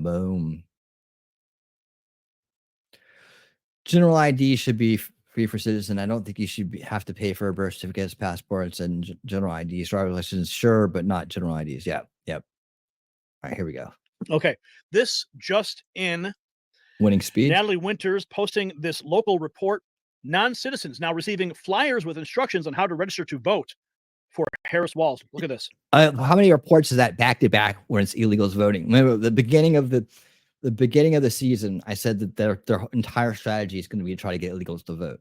boom. General ID should be free for citizen. I don't think you should have to pay for a birth certificates, passports, and general IDs. Driver's license, sure, but not general IDs. Yep. All right, here we go. Okay, this just in. Winning speed. Natalie Winters posting this local report. Non-citizens now receiving flyers with instructions on how to register to vote for Harris Walls. Look at this. How many reports is that back to back when it's illegals voting? Remember the beginning of the season, I said that their entire strategy is going to be to try to get illegals to vote.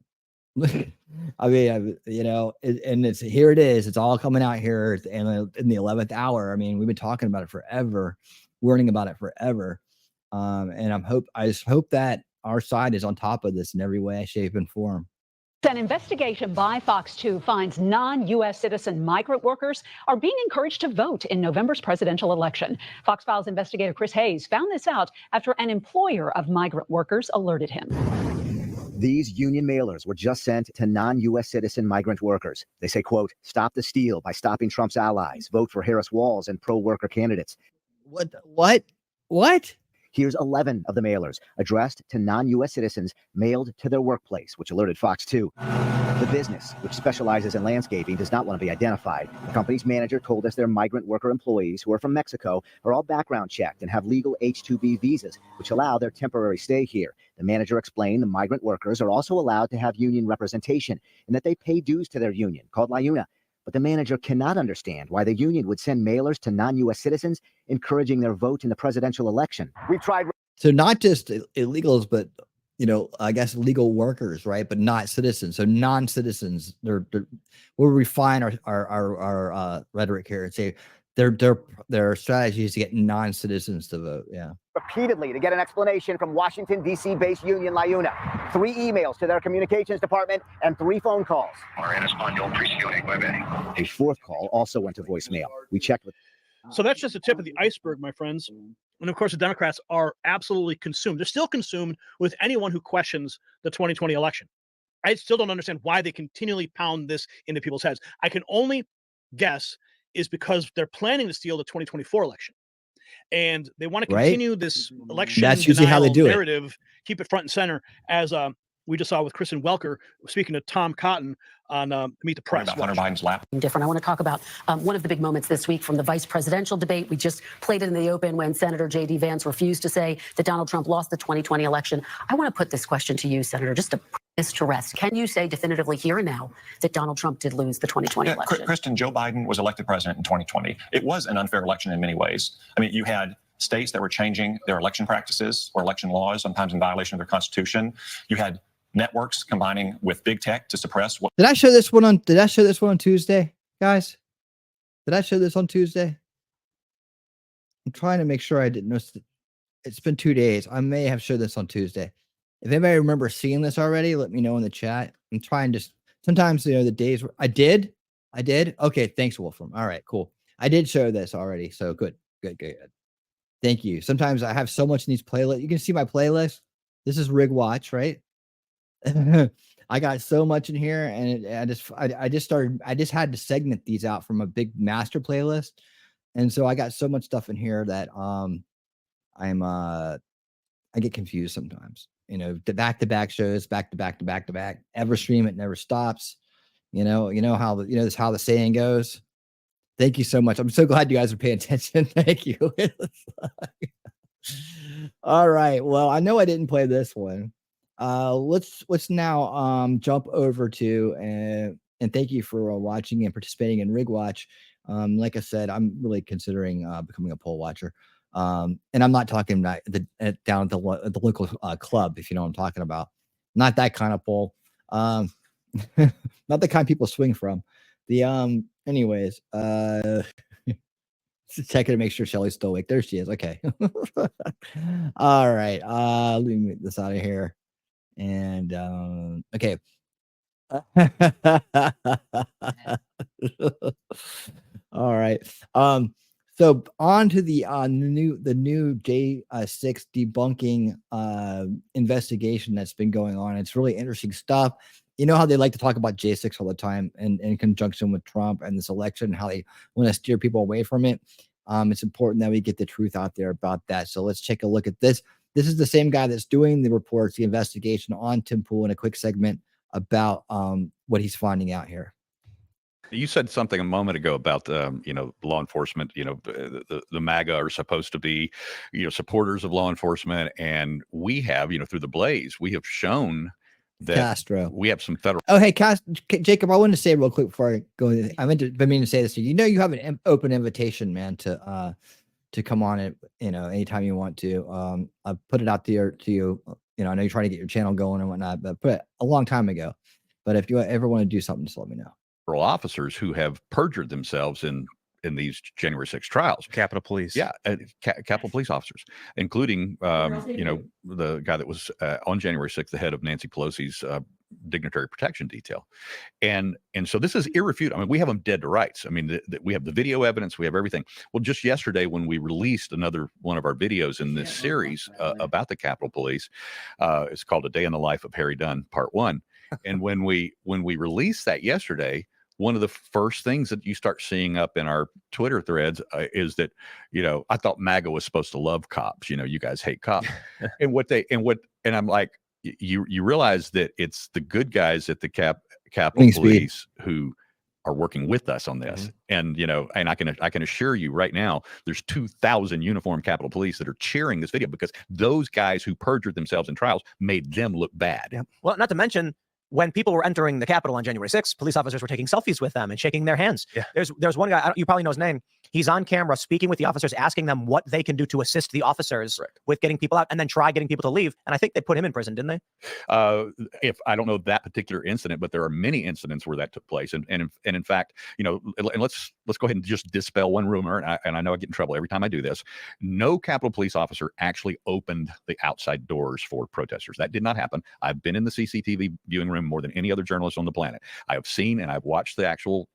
I mean, and it's here. It is. It's all coming out here in the 11th hour. I mean, we've been talking about it forever, warning about it forever. And I just hope that our side is on top of this in every way, shape, and form. An investigation by Fox 2 finds non-U.S. citizen migrant workers are being encouraged to vote in November's presidential election. Fox Files investigator Chris Hayes found this out after an employer of migrant workers alerted him. These union mailers were just sent to non-U.S. citizen migrant workers. They say, quote, stop the steal by stopping Trump's allies, vote for Harris Walls and pro-worker candidates. What? Here's 11 of the mailers addressed to non-U.S. citizens mailed to their workplace, which alerted Fox 2. The business, which specializes in landscaping, does not want to be identified. The company's manager told us their migrant worker employees who are from Mexico are all background checked and have legal H-2B visas, which allow their temporary stay here. The manager explained the migrant workers are also allowed to have union representation and that they pay dues to their union, called La Una. But the manager cannot understand why the union would send mailers to non-U.S. citizens, encouraging their vote in the presidential election. We tried. So not just illegals, but I guess legal workers, right? But not citizens. So non-citizens. We'll refine our rhetoric here and say their strategy is to get non-citizens to vote. Yeah. Repeatedly to get an explanation from Washington, D.C. based union La Una. 3 emails to their communications department and 3 phone calls. A 4th call also went to voicemail. We checked with. So that's just the tip of the iceberg, my friends. And of course, the Democrats are absolutely consumed. They're still consumed with anyone who questions the 2020 election. I still don't understand why they continually pound this into people's heads. I can only guess is because they're planning to steal the 2024 election. And they want to continue this election. That's usually how they do narrative, keep it front and center, as we just saw with Kristen Welker speaking to Tom Cotton on Meet the Press. Hunter Biden's lap. Different. I want to talk about one of the big moments this week from the vice presidential debate. We just played it in the open when Senator J.D. Vance refused to say that Donald Trump lost the 2020 election. I want to put this question to you, Senator, just to put this to rest. Can you say definitively here and now that Donald Trump did lose the 2020 election? Kristen, Joe Biden was elected president in 2020. It was an unfair election in many ways. I mean, you had states that were changing their election practices or election laws, sometimes in violation of their constitution. You had networks combining with big tech to suppress what. Did I show this one on Tuesday, guys? Did I show this on Tuesday? I'm trying to make sure I didn't notice. It's been 2 days. I may have showed this on Tuesday. If anybody remembers seeing this already, let me know in the chat. I'm trying to. Sometimes the days where I did. Okay, thanks, Wolfram. All right, cool. I did show this already, so good. Thank you. Sometimes I have so much in these playlists. You can see my playlist. This is Rig Watch, right? I got so much in here, and I just had to segment these out from a big master playlist, and so I got so much stuff in here that I get confused sometimes. The back-to-back shows, back-to-back. Ever stream, it never stops. You know how this how the saying goes. Thank you so much. I'm so glad you guys are paying attention. Thank you. All right. Well, I know I didn't play this one. Let's now jump over to and thank you for watching and participating in Rig Watch. Like I said, I'm really considering becoming a poll watcher. And I'm not talking about down at the local club, if you know what I'm talking about. Not that kind of poll. Not the kind people swing from. The anyways, checking to make sure Shelly's still awake. There she is. Okay. All right. Let me get this out of here. And okay. All right. So on to the new J6 debunking investigation that's been going on. It's really interesting stuff. You know how they like to talk about J6 all the time in conjunction with Trump and this election, how they want to steer people away from it. It's important that we get the truth out there about that. So let's take a look at this. This is the same guy that's doing the reports, the investigation on Tim Pool, in a quick segment about what he's finding out here. You said something a moment ago about law enforcement. The MAGA are supposed to be supporters of law enforcement, and we have through the Blaze we have shown that Castro. We have some federal. Oh, hey, Jacob, I wanted to say real quick before I go. I meant to say this to you. You have an open invitation, man, to come on it. Anytime you want to. I put it out there to you. I know you're trying to get your channel going and whatnot, but put it a long time ago. But if you ever want to do something, just let me know. Officers who have perjured themselves in these January 6th trials. Capitol Police. Yeah, Capitol Police officers, including the guy that was on January 6th, the head of Nancy Pelosi's dignitary protection detail. And so this is irrefutable. I mean, we have them dead to rights. I mean, we have the video evidence, we have everything. Well, just yesterday when we released another one of our videos in this series about the Capitol Police, it's called A Day in the Life of Harry Dunn, Part 1. And when we released that yesterday, one of the first things that you start seeing up in our Twitter threads is that, I thought MAGA was supposed to love cops. You guys hate cops. and I'm like, you realize that it's the good guys at the Capitol Police who are working with us on this. And, and I can assure you right now, there's 2,000 uniformed Capitol Police that are cheering this video because those guys who perjured themselves in trials made them look bad. Yeah. Well, not to mention, when people were entering the Capitol on January 6th, police officers were taking selfies with them and shaking their hands. Yeah. There's one guy, you probably know his name. He's on camera speaking with the officers, asking them what they can do to assist the officers with getting people out, and then try getting people to leave. And I think they put him in prison, didn't they? If I don't know that particular incident, but there are many incidents where that took place. And in fact, and let's go ahead and just dispel one rumor. And I know I get in trouble every time I do this. No Capitol Police officer actually opened the outside doors for protesters. That did not happen. I've been in the CCTV viewing room more than any other journalist on the planet. I have seen and I've watched the actual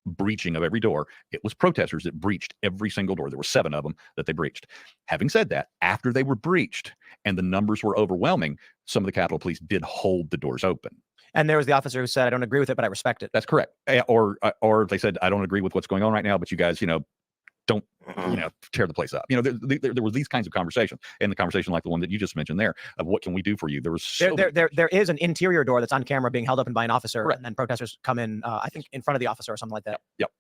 breaching of every door. It was protesters that breached every single door. There were 7 of them that they breached. Having said that, after they were breached and the numbers were overwhelming, some of the Capitol Police did hold the doors open. And there was the officer who said, I don't agree with it, but I respect it. That's correct. Or they said, I don't agree with what's going on right now, but you guys, don't tear the place up. There were these kinds of conversations, and the conversation like the one that you just mentioned there of what can we do for you. There was there is an interior door that's on camera being held open by an officer, and then protesters come in. I think in front of the officer or something like that. Yep.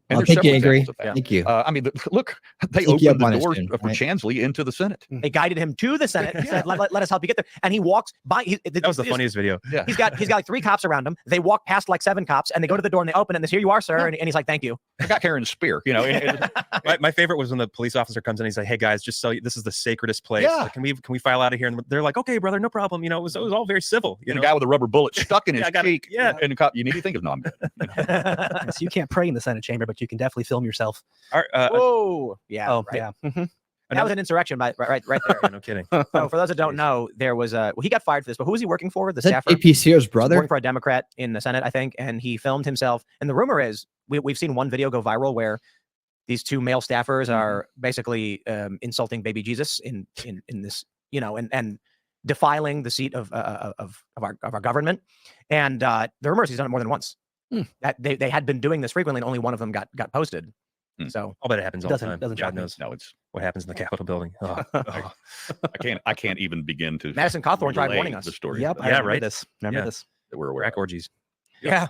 And I think you agree. Thank you. I mean, look, they opened the doors for Chansley into the Senate. They guided him to the Senate. And said, let us help you get there. And he walks by. That was the funniest video. Yeah. He's got like 3 cops around him. They walk past like 7 cops, and they go to the door and they open it. And they say, "Here you are, sir." And he's like, "Thank you." I got carrying a spear. My favorite was when the police officer comes in. He's like, "Hey guys, just so you, this is the sacredest place. Yeah. Can we file out of here?" And they're like, "Okay, brother, no problem." It was all very civil. The guy with a rubber bullet stuck in his cheek. Yeah. And the cop, you need to think of I'm good. So you can't pray in the Senate chamber, but you can definitely film yourself. Whoa. Yeah. Oh, right. yeah. That was an insurrection, right there. No kidding. So for those that don't know, there was he got fired for this, but who was he working for? The Is that staffer? AP Sears' He was brother? working for a Democrat in the Senate, I think, and he filmed himself. And the rumor is we've seen one video go viral where these two male staffers are basically insulting baby Jesus in this, and defiling the seat of our government. And the rumor is he's done it more than once. That they had been doing this frequently, and only one of them got posted. So I'll bet it happens all the time. Doesn't God shock me. knows No, it's what happens in the Capitol building. Oh, I can't even begin to. Madison Cawthorn tried relay warning us. the story. Yep, that I yeah, remember right. this. Remember Yeah. this. we're aware. Crack of. orgies. Yeah.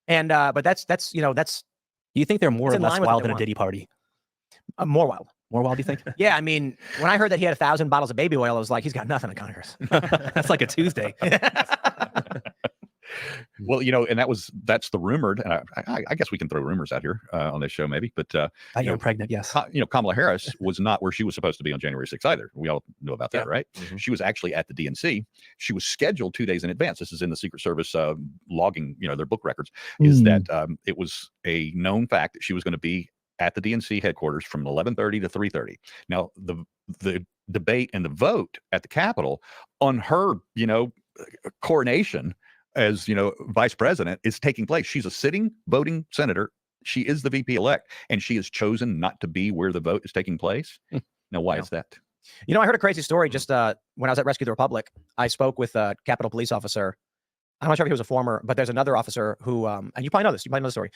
And but that's Do you think they're more It's or in less line with what wild they than a want. Diddy party? more wild. More wild, do you think? Yeah, I mean, when I heard that he had 1,000 bottles of baby oil, I was like, he's got nothing in Congress. That's like a Tuesday. Well, and that's the rumored, and I guess we can throw rumors out here on this show maybe, but I am pregnant, yes. Kamala Harris was not where she was supposed to be on January 6th either. We all know about that, right? She was actually at the DNC. She was scheduled 2 days in advance. This is in the Secret Service logging, their book records, is that it was a known fact that she was going to be at the DNC headquarters from 11:30 to 3:30. Now, the debate and the vote at the Capitol on her, coronation as vice president is taking place. She's a sitting voting senator. She is the VP elect, and she has chosen not to be where the vote is taking place. Now, why is that? I heard a crazy story just when I was at Rescue the Republic. I spoke with a Capitol Police officer. I'm not sure if he was a former, but there's another officer who, and you probably know this. You probably know the story.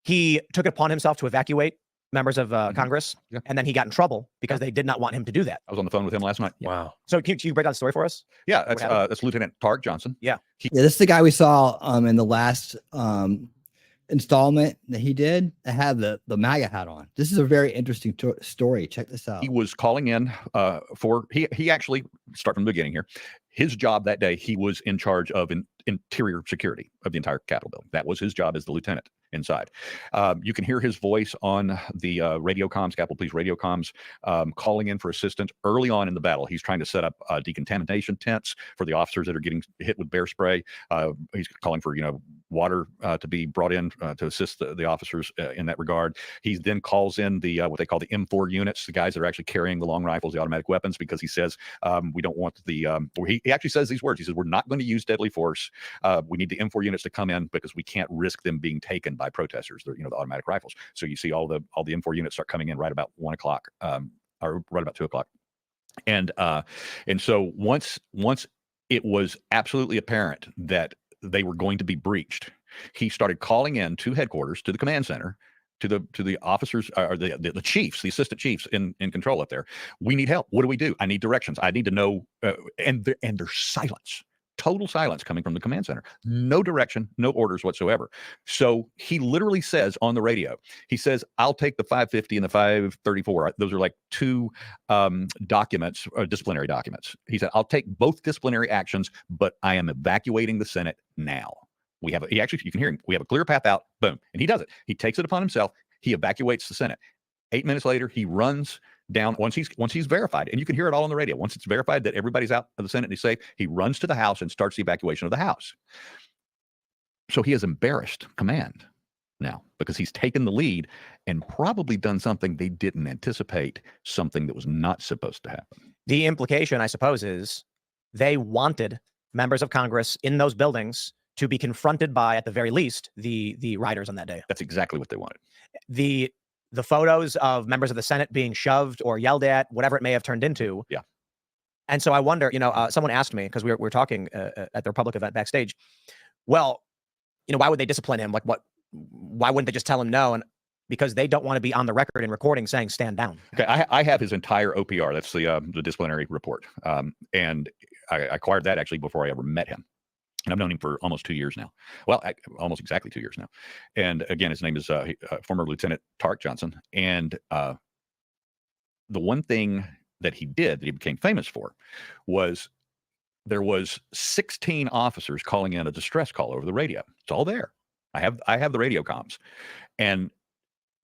He took it upon himself to evacuate members of Congress, and then he got in trouble because they did not want him to do that. I was on the phone with him last night. Wow. So can you break down the story for us? Yeah, that's Lieutenant Tark Johnson. Yeah. Yeah, this is the guy we saw in the last installment that he did that had the MAGA hat on. This is a very interesting story. Check this out. He was calling in for he actually start from the beginning here. His job that day, he was in charge of interior security of the entire Capitol building. That was his job as the lieutenant inside. You can hear his voice on the radio comms, Capitol Police radio comms, calling in for assistance early on in the battle. He's trying to set up decontamination tents for the officers that are getting hit with bear spray. He's calling for water to be brought in to assist the officers in that regard. He then calls in the what they call the M4 units, the guys that are actually carrying the long rifles, the automatic weapons, because he says we don't want the. He actually says these words. He says we're not going to use deadly force. We need the M4 units to come in because we can't risk them being taken by protesters. They're, the automatic rifles. So you see all the M4 units start coming in right about 1 o'clock, or right about 2 o'clock. And so once it was absolutely apparent that they were going to be breached, he started calling in to headquarters, to the command center, to the officers or the chiefs, the assistant chiefs in control up there. We need help. What do we do? I need directions. I need to know. And there's silence. Total silence coming from the command center. No direction, no orders whatsoever. So he literally says on the radio, he says, I'll take the 550 and the 534. Those are like two documents, disciplinary documents. He said, I'll take both disciplinary actions, but I am evacuating the Senate now. You can hear him. We have a clear path out. Boom. And he does it. He takes it upon himself. He evacuates the Senate. 8 minutes later, he runs down once he's verified, and you can hear it all on the radio. Once it's verified that everybody's out of the Senate and he's safe, he runs to the House and starts the evacuation of the House. So he has embarrassed command now because he's taken the lead and probably done something they didn't anticipate, something that was not supposed to happen. The implication, I suppose, is they wanted members of Congress in those buildings to be confronted by, at the very least, the rioters on that day. That's exactly what they wanted. The photos of members of the Senate being shoved or yelled at, whatever it may have turned into. Yeah. And so I wonder, someone asked me, because we were talking at the Republic event backstage, well, why would they discipline him? Like why wouldn't they just tell him no? And because they don't want to be on the record and recording saying stand down. Okay, I have his entire OPR. That's the disciplinary report. And I acquired that actually before I ever met him. And I've known him for almost 2 years now. Well, almost exactly 2 years now. And again, his name is former Lieutenant Tark Johnson. And the one thing that he did that he became famous for was there was 16 officers calling in a distress call over the radio. It's all there. I have the radio comms. And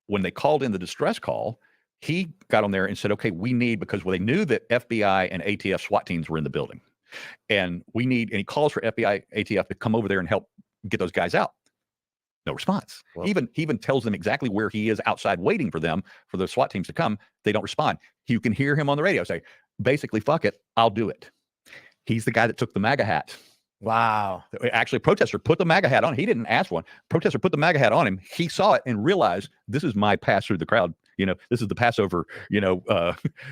when they called in the distress call, he got on there and said, okay, because they knew that FBI and ATF SWAT teams were in the building. And he calls for FBI, ATF to come over there and help get those guys out. No response. He even tells them exactly where he is outside waiting for them, for the SWAT teams to come. They don't respond. You can hear him on the radio say, basically, fuck it, I'll do it. He's the guy that took the MAGA hat. Wow. Actually, a protester put the MAGA hat on. He didn't ask one. Protester put the MAGA hat on him. He saw it and realized, this is my pass through the crowd. This is the Passover,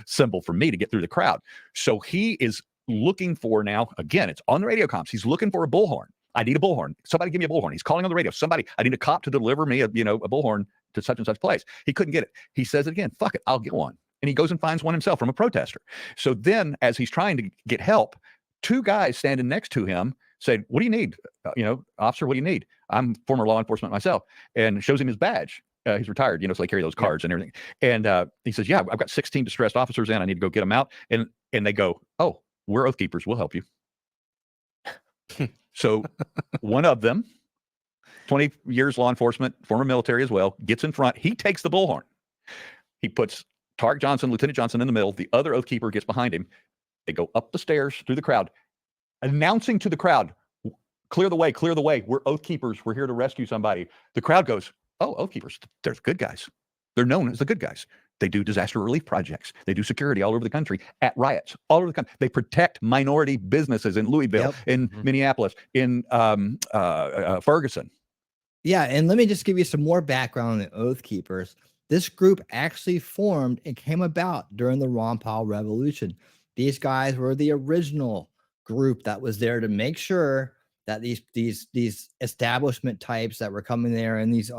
symbol for me to get through the crowd. So he is looking for now, again, it's on the radio comms. He's looking for a bullhorn. I need a bullhorn. Somebody give me a bullhorn. He's calling on the radio. Somebody, I need a cop to deliver me a bullhorn to such and such place. He couldn't get it. He says it again. Fuck it, I'll get one. And he goes and finds one himself from a protester. So then, as he's trying to get help, two guys standing next to him said, what do you need? Officer, what do you need? I'm former law enforcement myself. And shows him his badge. He's retired, so they carry those cards and everything. And he says, yeah, I've got 16 distressed officers in. I need to go get them out. And they go, oh, we're Oath Keepers. We'll help you. So one of them, 20 years law enforcement, former military as well, gets in front. He takes the bullhorn. He puts Tarek Johnson, Lieutenant Johnson in the middle. The other Oath Keeper gets behind him. They go up the stairs through the crowd, announcing to the crowd, clear the way, clear the way. We're Oath Keepers. We're here to rescue somebody. The crowd goes, oh, Oath Keepers, they're the good guys. They're known as the good guys. They do disaster relief projects. They do security all over the country at riots, all over the country. They protect minority businesses in Louisville, in Minneapolis, in Ferguson. Yeah, and let me just give you some more background on the Oath Keepers. This group actually formed and came about during the Ron Paul Revolution. These guys were the original group that was there to make sure that these establishment types that were coming there and these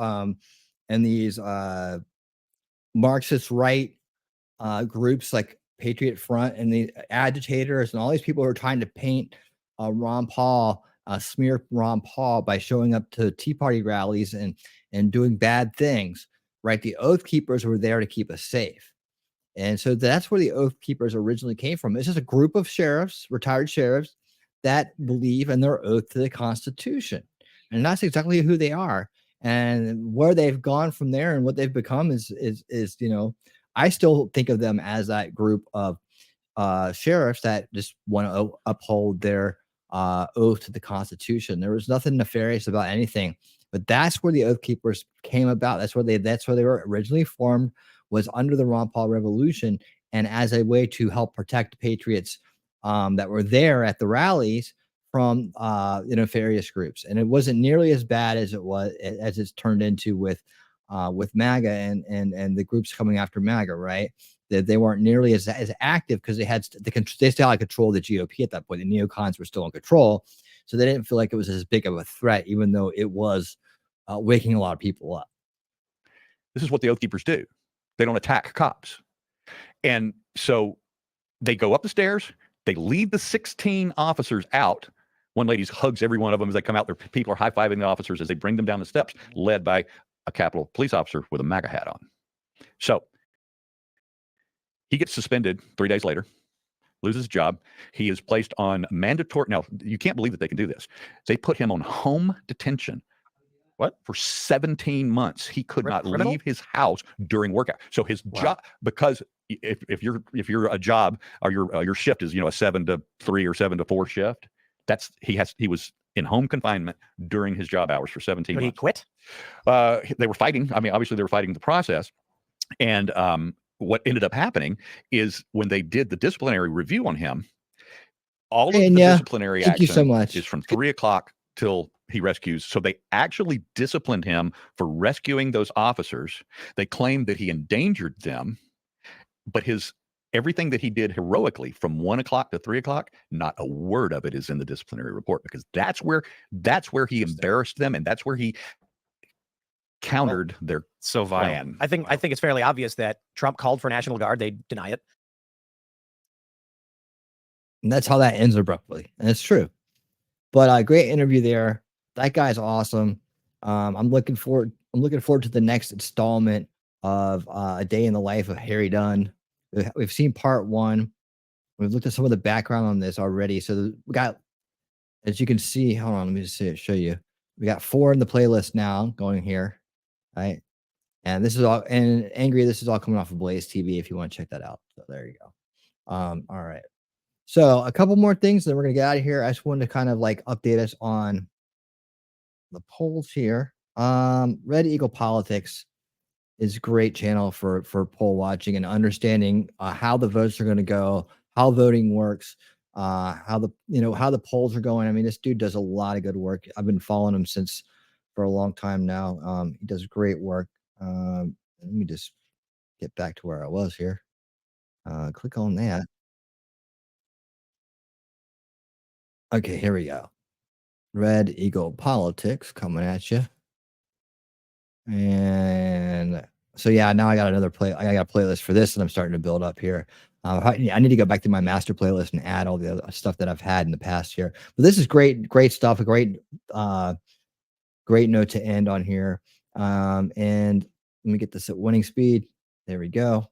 Marxist right groups like Patriot Front and the agitators and all these people who are trying to paint Ron Paul, smear Ron Paul by showing up to Tea Party rallies and doing bad things, right? The Oath Keepers were there to keep us safe. And so that's where the Oath Keepers originally came from. It's just a group of sheriffs, retired sheriffs, that believe in their oath to the Constitution. And that's exactly who they are. And where they've gone from there and what they've become is I still think of them as that group of sheriffs that just want to uphold their oath to the Constitution. There was nothing nefarious about anything, but that's where the Oath Keepers came about. That's where they were originally formed, was under the Ron Paul Revolution, and as a way to help protect patriots that were there at the rallies from nefarious groups. And it wasn't nearly as bad as it's turned into with MAGA and the groups coming after MAGA, right? That they weren't nearly as active because they still had control of the GOP at that point. The neocons were still in control, so they didn't feel like it was as big of a threat, even though it was waking a lot of people up. This is what the Oath Keepers do. They don't attack cops. And so they go up the stairs. They lead the 16 officers out. One lady hugs every one of them as they come out. Their people are high-fiving the officers as they bring them down the steps, led by a Capitol police officer with a MAGA hat on. So he gets suspended 3 days later, loses his job. He is placed on mandatory. Now, you can't believe that they can do this. They put him on home detention. What? For 17 months. He could not leave his house during workout. So his job, because if you're a job or your shift is a 7 to 3 or 7 to 4 shift, he was in home confinement during his job hours for 17 months. Did he quit? They were fighting. I mean, obviously they were fighting the process. And what ended up happening is when they did the disciplinary review on him, all of the disciplinary action is from 3 o'clock till he rescues. So they actually disciplined him for rescuing those officers. They claimed that he endangered them, but everything that he did heroically from 1 o'clock to 3 o'clock, not a word of it is in the disciplinary report, because that's where he embarrassed them, and that's where he countered their plan. I think it's fairly obvious that Trump called for National Guard. They deny it. And that's how that ends abruptly. And it's true. But great interview there. That guy's awesome. I'm looking forward to the next installment of A Day in the Life of Harry Dunn. We've seen part 1. We've looked at some of the background on this already. So we got, as you can see, hold on, let me just show you. We got 4 in the playlist now going here, right? And this is all, and Angry, this is all coming off of Blaze TV if you want to check that out. So there you go. All right. So a couple more things, then we're going to get out of here. I just wanted to kind of like update us on the polls here. Red Eagle Politics is a great channel for poll watching and understanding how the votes are going to go, how voting works, how the polls are going. I mean, this dude does a lot of good work. I've been following him for a long time now. He does great work. Let me just get back to where I was here. Click on that. Okay, here we go. Red Eagle Politics coming at you. And so, yeah, now I got I got a playlist for this, and I'm starting to build up here. I need to go back to my master playlist and add all the other stuff that I've had in the past here. But this is great stuff. A great note to end on here. And let me get this at winning speed. There we go.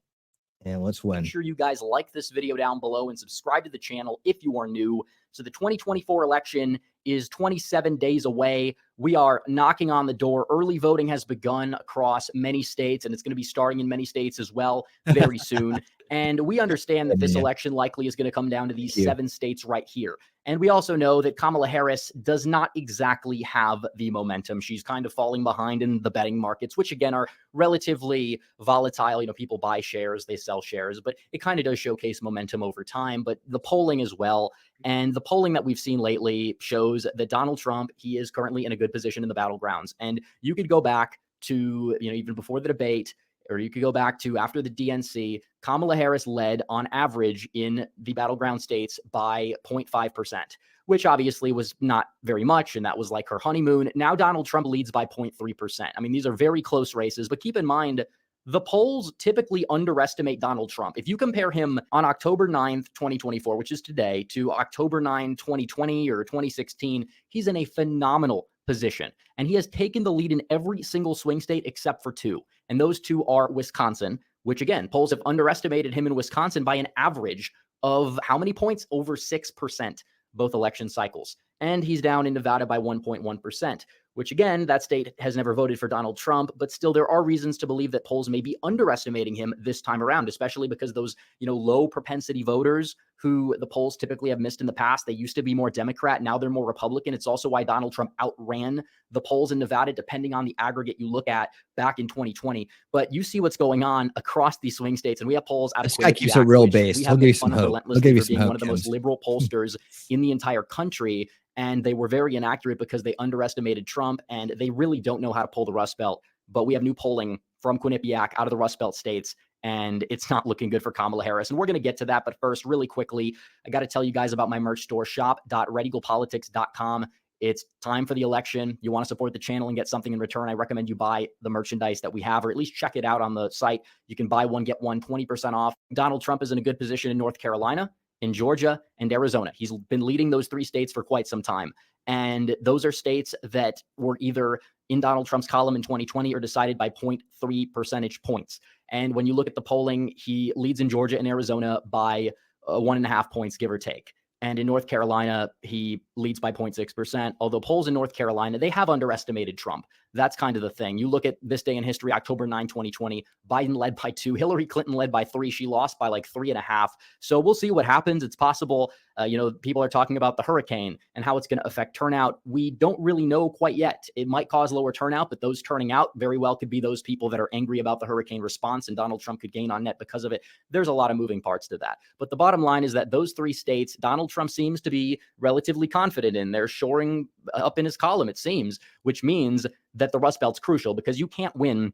And let's win. Make sure you guys like this video down below and subscribe to the channel if you are new. So the 2024 election is 27 days away. We are knocking on the door. Early voting has begun across many states, and it's going to be starting in many states as well very soon. And we understand that this election likely is going to come down to these 7 states right here. And we also know that Kamala Harris does not exactly have the momentum. She's kind of falling behind in the betting markets, which again are relatively volatile. You know, people buy shares, they sell shares, but it kind of does showcase momentum over time. But the polling as well, and the polling that we've seen lately shows that Donald Trump, he is currently in a good position in the battlegrounds. And you could go back to, you know, even before the debate, or you could go back to after the DNC, Kamala Harris led on average in the battleground states by 0.5%, which obviously was not very much. And that was like her honeymoon. Now Donald Trump leads by 0.3%. I mean, these are very close races, but keep in mind, the polls typically underestimate Donald Trump. If you compare him on October 9th, 2024, which is today, to October 9, 2020 or 2016, he's in a phenomenal position. And he has taken the lead in every single swing state except for 2. And those 2 are Wisconsin, which again, polls have underestimated him in Wisconsin by an average of how many points? Over 6%, both election cycles. And he's down in Nevada by 1.1%, which again, that state has never voted for Donald Trump, but still there are reasons to believe that polls may be underestimating him this time around, especially because those, you know, low propensity voters who the polls typically have missed in the past, they used to be more Democrat, now they're more Republican. It's also why Donald Trump outran the polls in Nevada, depending on the aggregate you look at back in 2020. But you see what's going on across these swing states, and we have polls out of this guy keeps it real based. He'll give you some hope. He'll give you some hope. One of the most liberal pollsters in the entire country. And they were very inaccurate because they underestimated Trump, and they really don't know how to pull the Rust Belt. But we have new polling from Quinnipiac out of the Rust Belt states, and it's not looking good for Kamala Harris. And we're going to get to that. But first, really quickly, I got to tell you guys about my merch store, shop.redeaglepolitics.com. It's time for the election. You want to support the channel and get something in return, I recommend you buy the merchandise that we have, or at least check it out on the site. You can buy one, get one, 20% off. Donald Trump is in a good position in North Carolina, in Georgia, and Arizona. He's been leading those 3 states for quite some time. And those are states that were either in Donald Trump's column in 2020 or decided by 0.3 percentage points. And when you look at the polling, he leads in Georgia and Arizona by 1.5 points, give or take. And in North Carolina, he leads by 0.6%. Although polls in North Carolina, they have underestimated Trump. That's kind of the thing. You look at this day in history, October 9, 2020, Biden led by 2, Hillary Clinton led by 3. She lost by like 3.5. So we'll see what happens. It's possible, you know, people are talking about the hurricane and how it's going to affect turnout. We don't really know quite yet. It might cause lower turnout, but those turning out very well could be those people that are angry about the hurricane response, and Donald Trump could gain on net because of it. There's a lot of moving parts to that. But the bottom line is that those 3 states, Donald Trump seems to be relatively confident in. They're shoring up in his column, it seems, which means that the Rust Belt's crucial, because you can't win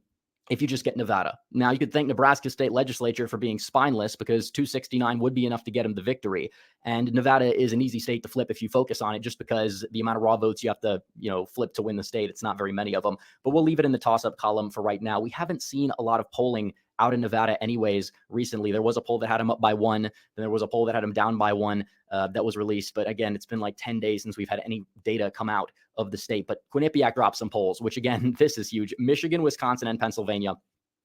if you just get Nevada. Now, you could thank Nebraska state legislature for being spineless, because 269 would be enough to get him the victory. And Nevada is an easy state to flip if you focus on it, just because the amount of raw votes you have to, you know, flip to win the state, it's not very many of them. But we'll leave it in the toss-up column for right now. We haven't seen a lot of polling out in Nevada anyways recently. There was a poll that had him up by 1. Then there was a poll that had him down by 1 that was released. But again, it's been like 10 days since we've had any data come out of the state. But Quinnipiac dropped some polls, which again, this is huge. Michigan, Wisconsin, and Pennsylvania.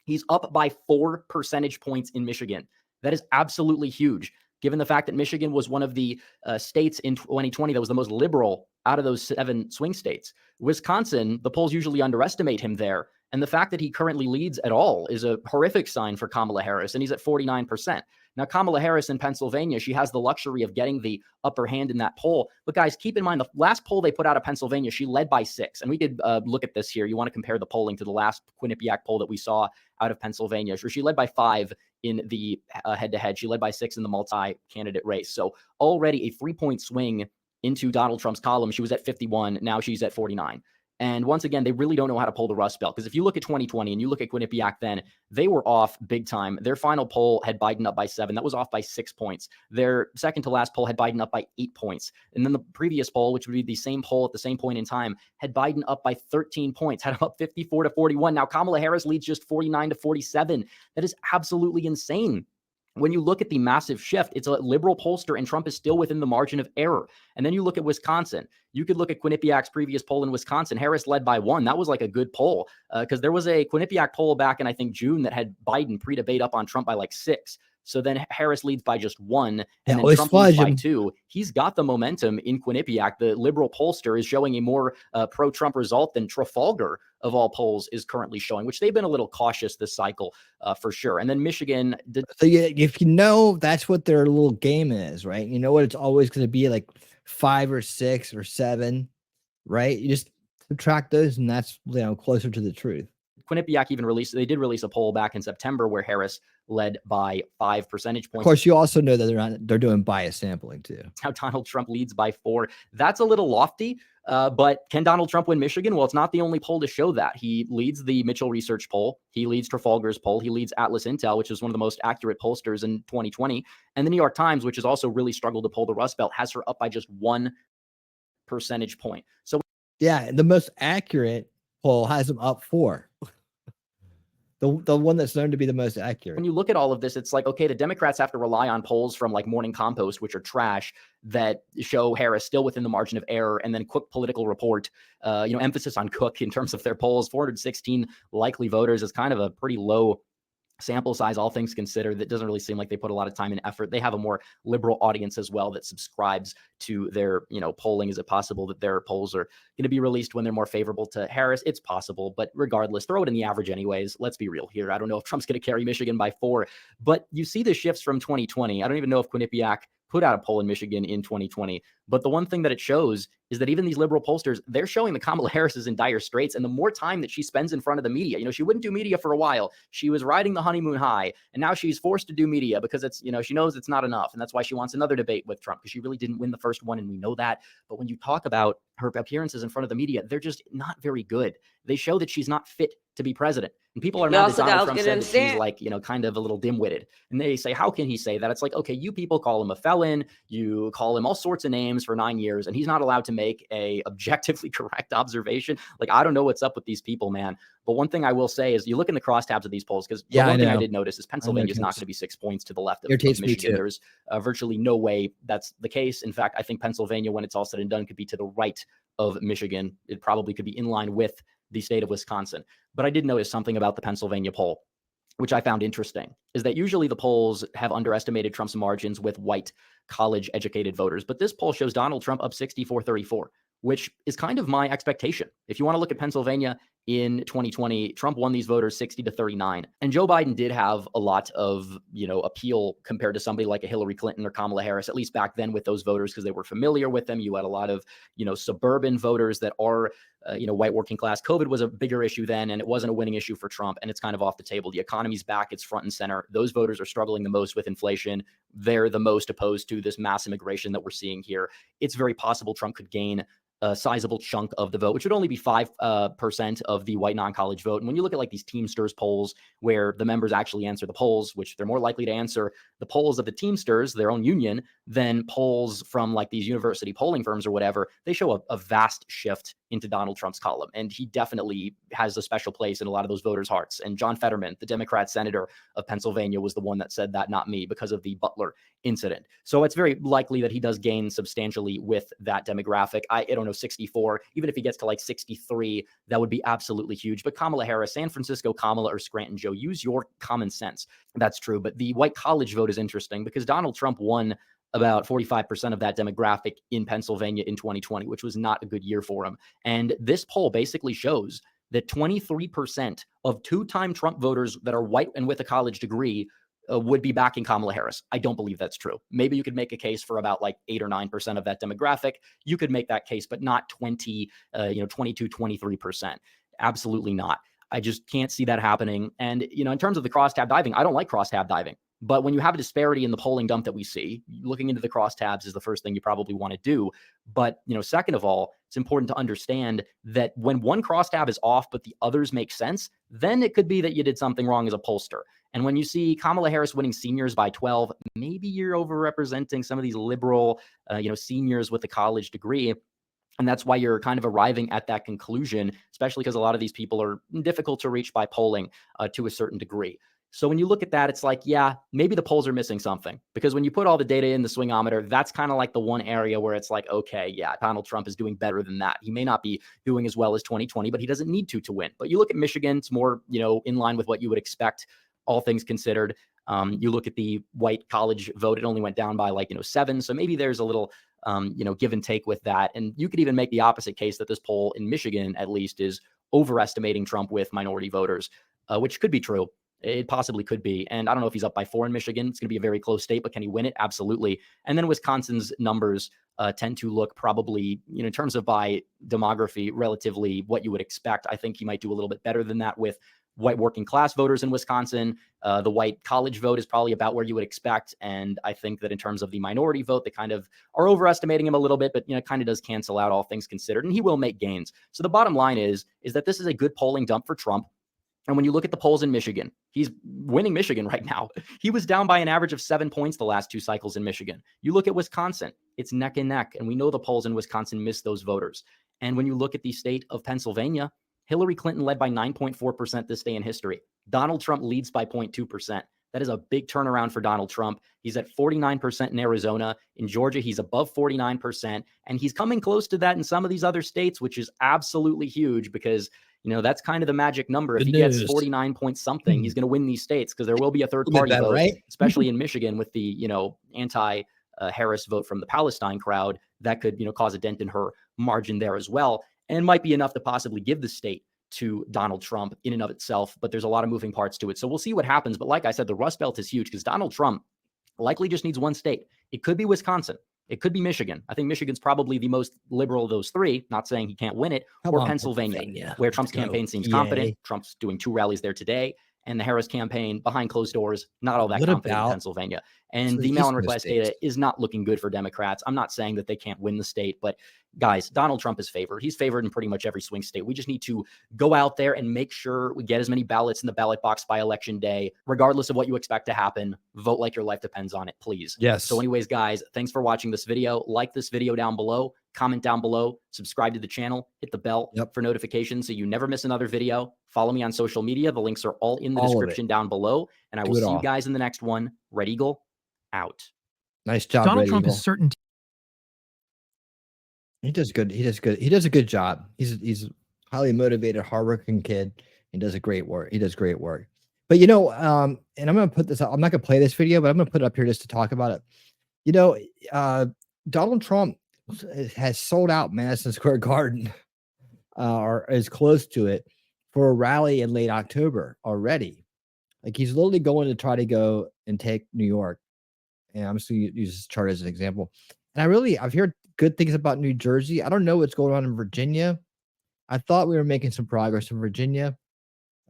He's up by 4 percentage points in Michigan. That is absolutely huge, given the fact that Michigan was one of the states in 2020 that was the most liberal out of those 7 swing states. Wisconsin, the polls usually underestimate him there, And the fact that he currently leads at all is a horrific sign for Kamala Harris, and he's at 49%. Now, Kamala Harris in Pennsylvania, she has the luxury of getting the upper hand in that poll. But guys, keep in mind, the last poll they put out of Pennsylvania, she led by 6. And we could look at this here. You want to compare the polling to the last Quinnipiac poll that we saw out of Pennsylvania. She led by 5 in the head-to-head. She led by 6 in the multi-candidate race. So already a 3-point swing into Donald Trump's column. She was at 51. Now she's at 49. And once again, they really don't know how to pull the Rust Belt. Because if you look at 2020 and you look at Quinnipiac then, they were off big time. Their final poll had Biden up by 7. That was off by 6 points. Their second to last poll had Biden up by 8 points. And then the previous poll, which would be the same poll at the same point in time, had Biden up by 13 points, had him up 54 to 41. Now Kamala Harris leads just 49 to 47. That is absolutely insane. When you look at the massive shift, it's a liberal pollster and Trump is still within the margin of error. And then you look at Wisconsin. You could look at Quinnipiac's previous poll in Wisconsin. Harris led by 1. That was like a good poll because there was a Quinnipiac poll back in, I think, June that had Biden pre-debate up on Trump by like 6. So then Harris leads by just 1, and then Trump leads by 2. He's got the momentum in Quinnipiac. The liberal pollster is showing a more pro-Trump result than Trafalgar, of all polls, is currently showing, which they've been a little cautious this cycle for sure. And then Michigan. So if you know that's what their little game is, right? You know what it's always going to be like 5 or 6 or 7, right? You just subtract those, and that's closer to the truth. Quinnipiac even they did release a poll back in September where Harris led by 5 percentage points. Of course, you also know that they're doing bias sampling too. Now Donald Trump leads by 4. That's a little lofty, but can Donald Trump win Michigan? Well, it's not the only poll to show that. He leads the Mitchell Research poll. He leads Trafalgar's poll. He leads Atlas Intel, which is one of the most accurate pollsters in 2020. And the New York Times, which has also really struggled to pull the Rust Belt, has her up by just 1 percentage point. So yeah, the most accurate poll has them up 4. The one that's known to be the most accurate. When you look at all of this, it's like, okay, the Democrats have to rely on polls from like Morning Compost, which are trash, that show Harris still within the margin of error. And then Cook Political Report, emphasis on Cook in terms of their polls, 416 likely voters is kind of a pretty low sample size, all things considered. That doesn't really seem like they put a lot of time and effort. They have a more liberal audience as well that subscribes to their, polling. Is it possible that their polls are going to be released when they're more favorable to Harris? It's possible, but regardless, throw it in the average anyways. Let's be real here. I don't know if Trump's going to carry Michigan by 4, but you see the shifts from 2020. I don't even know if Quinnipiac put out a poll in Michigan in 2020. But the one thing that it shows is that even these liberal pollsters, they're showing that Kamala Harris is in dire straits. And the more time that she spends in front of the media, she wouldn't do media for a while. She was riding the honeymoon high. And now she's forced to do media because it's, she knows it's not enough. And that's why she wants another debate with Trump, because she really didn't win the first one. And we know that. But when you talk about her appearances in front of the media, they're just not very good. They show that she's not fit to be president. And people are mad that Donald Trump said that she's like, kind of a little dim-witted. And they say, how can he say that? It's like, okay, you people call him a felon. You call him all sorts of names for 9 years, and he's not allowed to make a objectively correct observation. Like, I don't know what's up with these people, man. But one thing I will say is you look in the crosstabs of these polls, because the one thing I did notice is Pennsylvania is not going to be 6 points to the left of Michigan. There's virtually no way that's the case. In fact, I think Pennsylvania, when it's all said and done, could be to the right of Michigan. It probably could be in line with the state of Wisconsin. But I did notice something about the Pennsylvania poll, which I found interesting, is that usually the polls have underestimated Trump's margins with white college-educated voters. But this poll shows Donald Trump up 64-34, which is kind of my expectation. If you want to look at Pennsylvania in 2020, Trump won these voters 60-39. And Joe Biden did have a lot of, appeal compared to somebody like a Hillary Clinton or Kamala Harris, at least back then with those voters, because they were familiar with them. You had a lot of, suburban voters that are, white working class. COVID was a bigger issue then, and it wasn't a winning issue for Trump, and it's kind of off the table. The economy's back. It's front and center. Those voters are struggling the most with inflation. They're the most opposed to this mass immigration that we're seeing here. It's very possible Trump could gain a sizable chunk of the vote, which would only be 5% of the white non-college vote. And when you look at like these Teamsters polls where the members actually answer the polls, which they're more likely to answer the polls of the Teamsters, their own union, than polls from like these university polling firms or whatever, they show a vast shift into Donald Trump's column. And he definitely has a special place in a lot of those voters' hearts. And John Fetterman, the Democrat senator of Pennsylvania, was the one that said that, not me, because of the Butler incident. So it's very likely that he does gain substantially with that demographic. I don't know, 64, even if he gets to like 63, that would be absolutely huge. But Kamala Harris, San Francisco Kamala, or Scranton Joe, use your common sense. That's true. But the white college vote is interesting because Donald Trump won about 45% of that demographic in Pennsylvania in 2020, which was not a good year for him. And this poll basically shows that 23% of two-time Trump voters that are white and with a college degree would be backing Kamala Harris. I don't believe that's true. Maybe you could make a case for about like 8 or 9% of that demographic. You could make that case, but not 22, 23%. Absolutely not. I just can't see that happening. And, in terms of the crosstab diving, I don't like crosstab diving. But when you have a disparity in the polling dump that we see, looking into the crosstabs is the first thing you probably want to do. But, second of all, it's important to understand that when one crosstab is off, but the others make sense, then it could be that you did something wrong as a pollster. And when you see Kamala Harris winning seniors by 12, maybe you're overrepresenting some of these liberal, seniors with a college degree. And that's why you're kind of arriving at that conclusion, especially because a lot of these people are difficult to reach by polling to a certain degree. So when you look at that, it's like, yeah, maybe the polls are missing something, because when you put all the data in the swingometer, that's kind of like the one area where it's like, okay, yeah, Donald Trump is doing better than that. He may not be doing as well as 2020, but he doesn't need to win. But you look at Michigan, it's more, in line with what you would expect, all things considered. You look at the white college vote, it only went down by 7. So maybe there's a little, give and take with that. And you could even make the opposite case that this poll in Michigan, at least, is overestimating Trump with minority voters, which could be true. It possibly could be. And I don't know if he's up by 4 in Michigan. It's going to be a very close state, but can he win it? Absolutely. And then Wisconsin's numbers tend to look probably, in terms of by demography, relatively what you would expect. I think he might do a little bit better than that with white working class voters in Wisconsin. The white college vote is probably about where you would expect. And I think that in terms of the minority vote, they kind of are overestimating him a little bit, but kind of does cancel out all things considered, and he will make gains. So the bottom line is that this is a good polling dump for Trump. And when you look at the polls in Michigan, he's winning Michigan right now. He was down by an average of 7 points the last 2 cycles in Michigan. You look at Wisconsin, it's neck and neck. And we know the polls in Wisconsin miss those voters. And when you look at the state of Pennsylvania, Hillary Clinton led by 9.4% this day in history. Donald Trump leads by 0.2%. That is a big turnaround for Donald Trump. He's at 49% in Arizona. In Georgia, he's above 49%. And he's coming close to that in some of these other states, which is absolutely huge, because that's kind of the magic number. If he gets 49 point something, he's going to win these states, because there will be a third party vote, right? Especially in Michigan with the, anti-Harris vote from the Palestine crowd that could, cause a dent in her margin there as well, and might be enough to possibly give the state to Donald Trump in and of itself. But there's a lot of moving parts to it. So we'll see what happens. But like I said, the Rust Belt is huge, because Donald Trump likely just needs one state. It could be Wisconsin. It could be Michigan. I think Michigan's probably the most liberal of those 3, not saying he can't win it, or Pennsylvania, where Trump's campaign seems confident. Trump's doing 2 rallies there today. And the Harris campaign, behind closed doors, not all that confident in Pennsylvania. And the mail-in request data is not looking good for Democrats. I'm not saying that they can't win the state, but guys, Donald Trump is favored. He's favored in pretty much every swing state. We just need to go out there and make sure we get as many ballots in the ballot box by election day, regardless of what you expect to happen. Vote like your life depends on it, please. Yes. So anyways, guys, thanks for watching this video. Like this video down below, comment down below, subscribe to the channel, hit the bell for notifications so you never miss another video. Follow me on social media. The links are all in the description down below. And I will see you guys in the next one. Red Eagle, out. Nice job, Donald Red Trump Eagle. is certain. He does good. He does good. He does a good job. He's a highly motivated, hardworking kid. He does a great work. He does great work. But and I'm gonna put this up. I'm not gonna play this video, but I'm gonna put it up here just to talk about it. Donald Trump has sold out Madison Square Garden, or is close to it, for a rally in late October already. Like, he's literally going to try to go and take New York. And I'm just going to use this chart as an example. And I've heard good things about New Jersey. I don't know what's going on in Virginia. I thought we were making some progress in Virginia.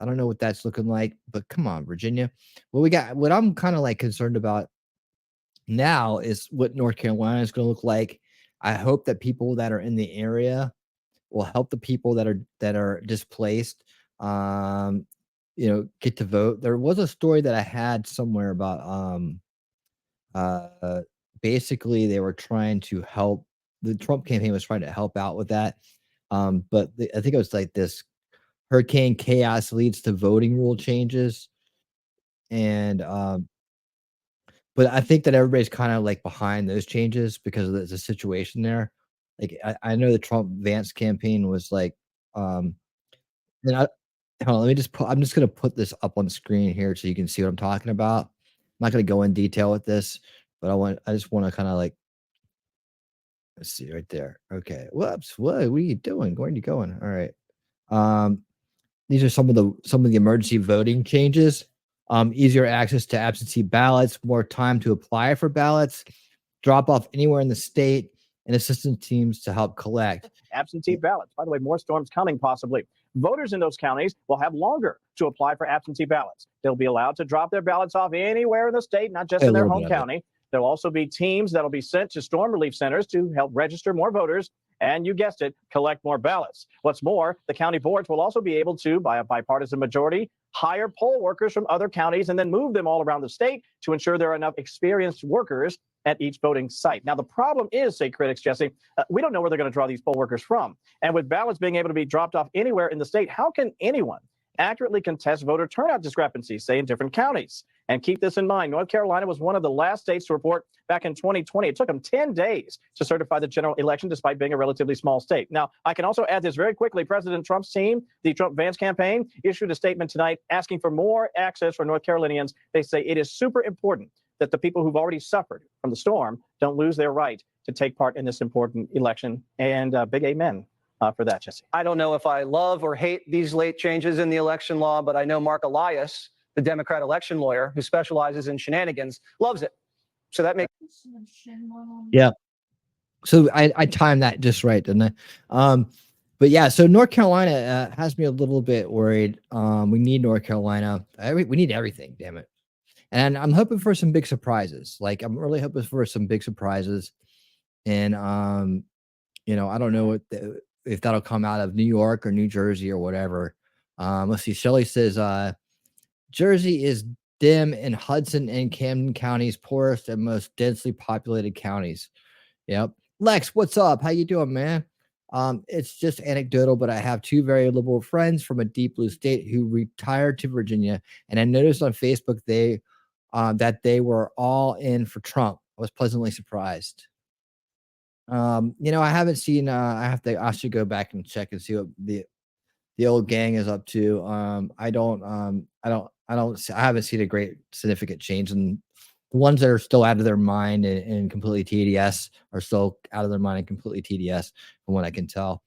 I don't know what that's looking like, but come on, Virginia. What I'm kind of like concerned about now is what North Carolina is going to look like. I hope that people that are in the area will help the people that are displaced, get to vote. There was a story that I had somewhere about basically they were trying to help. The Trump campaign was trying to help out with that. But I think it was like this: hurricane chaos leads to voting rule changes. And but I think that everybody's kind of like behind those changes because there's a situation there. Like, I know the Trump Vance campaign was like, and hold on, I'm just going to put this up on the screen here so you can see what I'm talking about. I'm not going to go in detail with this, but I just want to kind of like, let's see right there. Okay. Whoops. What are you doing? Where are you going? All right. these are some of the emergency voting changes. Easier access to absentee ballots, more time to apply for ballots, drop off anywhere in the state, and assistance teams to help collect. Absentee ballots. By the way, more storms coming possibly. Voters in those counties will have longer to apply for absentee ballots. They'll be allowed to drop their ballots off anywhere in the state, not just in their home county. There'll also be teams that'll be sent to storm relief centers to help register more voters and, you guessed it, collect more ballots. What's more, the county boards will also be able to, by a bipartisan majority, hire poll workers from other counties and then move them all around the state to ensure there are enough experienced workers at each voting site. Now, the problem is, say critics, Jesse, we don't know where they're going to draw these poll workers from. And with ballots being able to be dropped off anywhere in the state, how can anyone accurately contest voter turnout discrepancies, say in different counties? And keep this in mind, North Carolina was one of the last states to report back in 2020. It took them 10 days to certify the general election, despite being a relatively small state. Now, I can also add this very quickly. President Trump's team, the Trump-Vance campaign, issued a statement tonight asking for more access for North Carolinians. They say it is super important that the people who've already suffered from the storm don't lose their right to take part in this important election. And big amen for that, Jesse. I don't know if I love or hate these late changes in the election law, but I know Mark Elias, the Democrat election lawyer who specializes in shenanigans, loves it. So that makes Yeah. So I timed that just right, didn't I? But yeah, so North Carolina has me a little bit worried. We need North Carolina. We need everything, damn it. And I'm hoping for some big surprises. Like, I'm really hoping for some big surprises. And you know, I don't know if that'll come out of New York or New Jersey or whatever. Let's see. Shelley says Jersey is dim in Hudson and Camden counties, poorest and most densely populated counties. Yep. Lex, what's up? How you doing, man? It's just anecdotal, but I have two very liberal friends from a deep blue state who retired to Virginia, and I noticed on Facebook that they were all in for Trump. I was pleasantly surprised. You know, I haven't seen. I should go back and check and see what the old gang is up to. I haven't seen a great significant change, and the ones that are still out of their mind and completely TDS are still out of their mind and completely TDS from what I can tell.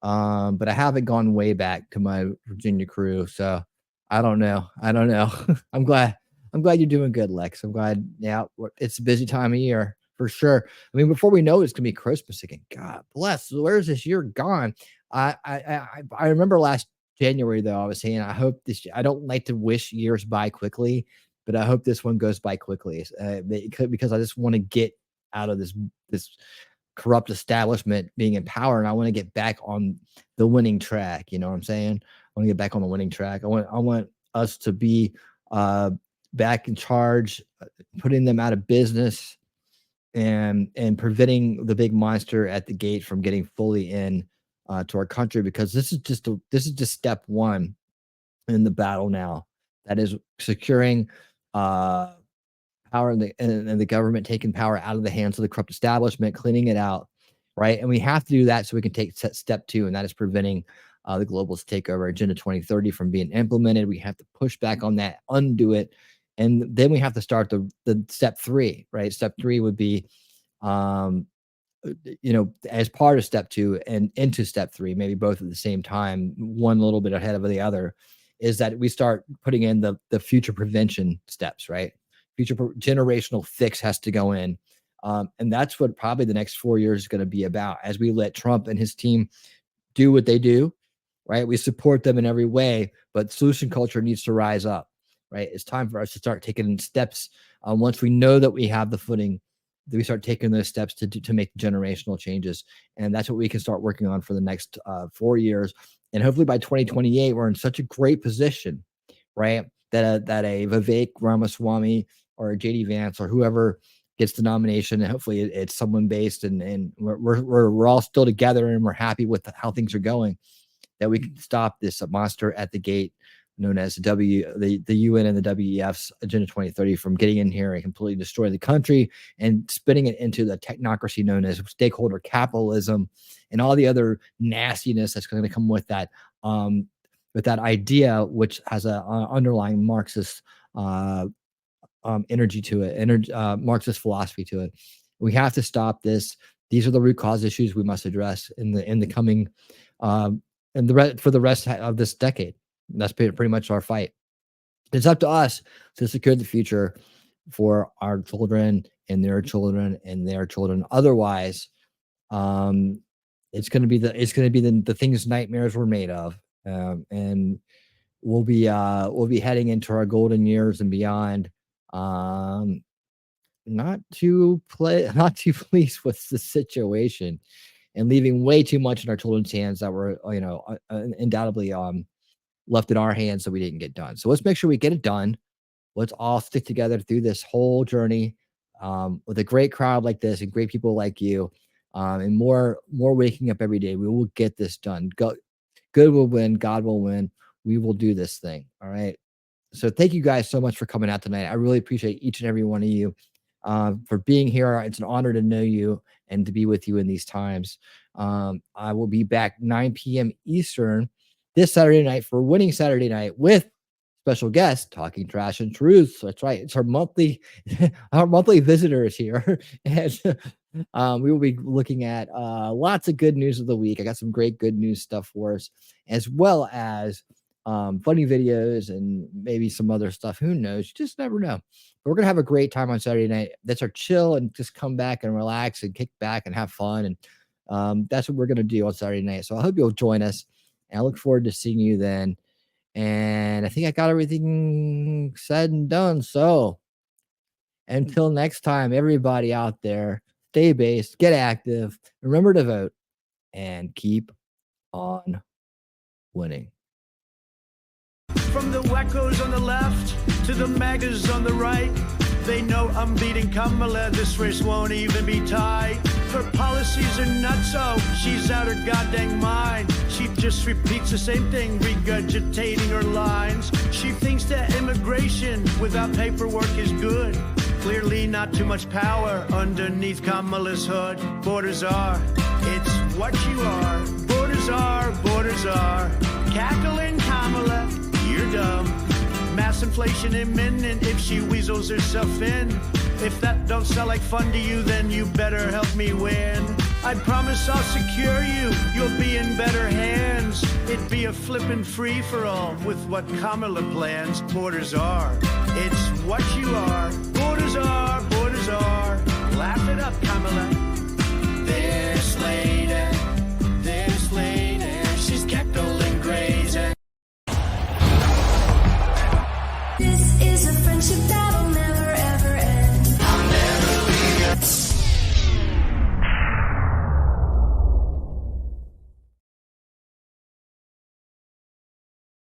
But I haven't gone way back to my Virginia crew, so I don't know. I'm glad you're doing good, Lex. I'm glad. Yeah, it's a busy time of year for sure. I mean, before we know it, it's gonna be Christmas again. God bless. Where's this year gone? I remember last January though. I was saying I hope this. I don't like to wish years by quickly, but I hope this one goes by quickly because I just want to get out of this corrupt establishment being in power, and I want to get back on the winning track. You know what I'm saying? I want to get back on the winning track. I want us to be back in charge, putting them out of business, and preventing the big monster at the gate from getting fully in to our country, because this is just step one in the battle now. That is securing power and the government, taking power out of the hands of the corrupt establishment, cleaning it out, right? And we have to do that so we can take step two, and that is preventing the globalist takeover Agenda 2030 from being implemented. We have to push back on that, undo it, and then we have to start the step three, right? Step three would be, you know, as part of step two and into step three, maybe both at the same time, one a little bit ahead of the other, is that we start putting in the future prevention steps, right? Future generational fix has to go in. And that's what probably the next 4 years is going to be about, as we let Trump and his team do what they do, right? We support them in every way, but solution culture needs to rise up, right? It's time for us to start taking steps. Once we know that we have the footing, that we start taking those steps to make generational changes. And that's what we can start working on for the next 4 years. And hopefully by 2028, we're in such a great position, right? That a Vivek Ramaswamy or a JD Vance or whoever gets the nomination, and hopefully it's someone based, and we're all still together and we're happy with how things are going, that we can stop this monster at the gate known as the UN and the WEF's Agenda 2030 from getting in here and completely destroy the country and spinning it into the technocracy known as stakeholder capitalism and all the other nastiness that's going to come with that idea, which has a underlying Marxist energy to it, Marxist philosophy to it. We have to stop this. These are the root cause issues we must address in the coming for the rest of this decade. That's pretty much our fight. It's up to us to secure the future for our children and their children and their children. Otherwise, it's going to be the things nightmares were made of, and we'll be heading into our golden years and beyond. Not too pleased with the situation, and leaving way too much in our children's hands that were, undoubtedly left in our hands that we didn't get done. So let's make sure we get it done. Let's all stick together through this whole journey, with a great crowd like this and great people like you, and more waking up every day. We will get this done. Good will win. God will win. We will do this thing. All right. So thank you guys so much for coming out tonight. I really appreciate each and every one of you for being here. It's an honor to know you and to be with you in these times. I will be back 9 p.m. Eastern this Saturday night for Winning Saturday Night with special guest Talking Trash and Truth. So that's right. It's our monthly visitors here. And we will be looking at lots of good news of the week. I got some great good news stuff for us, as well as funny videos and maybe some other stuff. Who knows? You just never know. But we're going to have a great time on Saturday night. That's our chill and just come back and relax and kick back and have fun. And that's what we're going to do on Saturday night. So I hope you'll join us. And I look forward to seeing you then. And I think I got everything said and done. So until next time, everybody out there, stay based, get active, remember to vote, and keep on winning. From the wackos on the left to the MAGAs on the right, they know I'm beating Kamala. This race won't even be tied. Her policies are nutso. She's out her goddamn mind. She just repeats the same thing, regurgitating her lines. She thinks that immigration without paperwork is good. Clearly not too much power underneath Kamala's hood. Borders are, it's what you are. Borders are, borders are. Cackling Kamala, you're dumb. Mass inflation imminent if she weasels herself in. If that don't sound like fun to you, then you better help me win. I promise I'll secure you, you'll be in better hands. It'd be a flippin' free-for-all with what Kamala plans. Borders are, it's what you are. Borders are, borders are. Laugh it up, Kamala. This lady, she's cackling crazy. This is a friendship that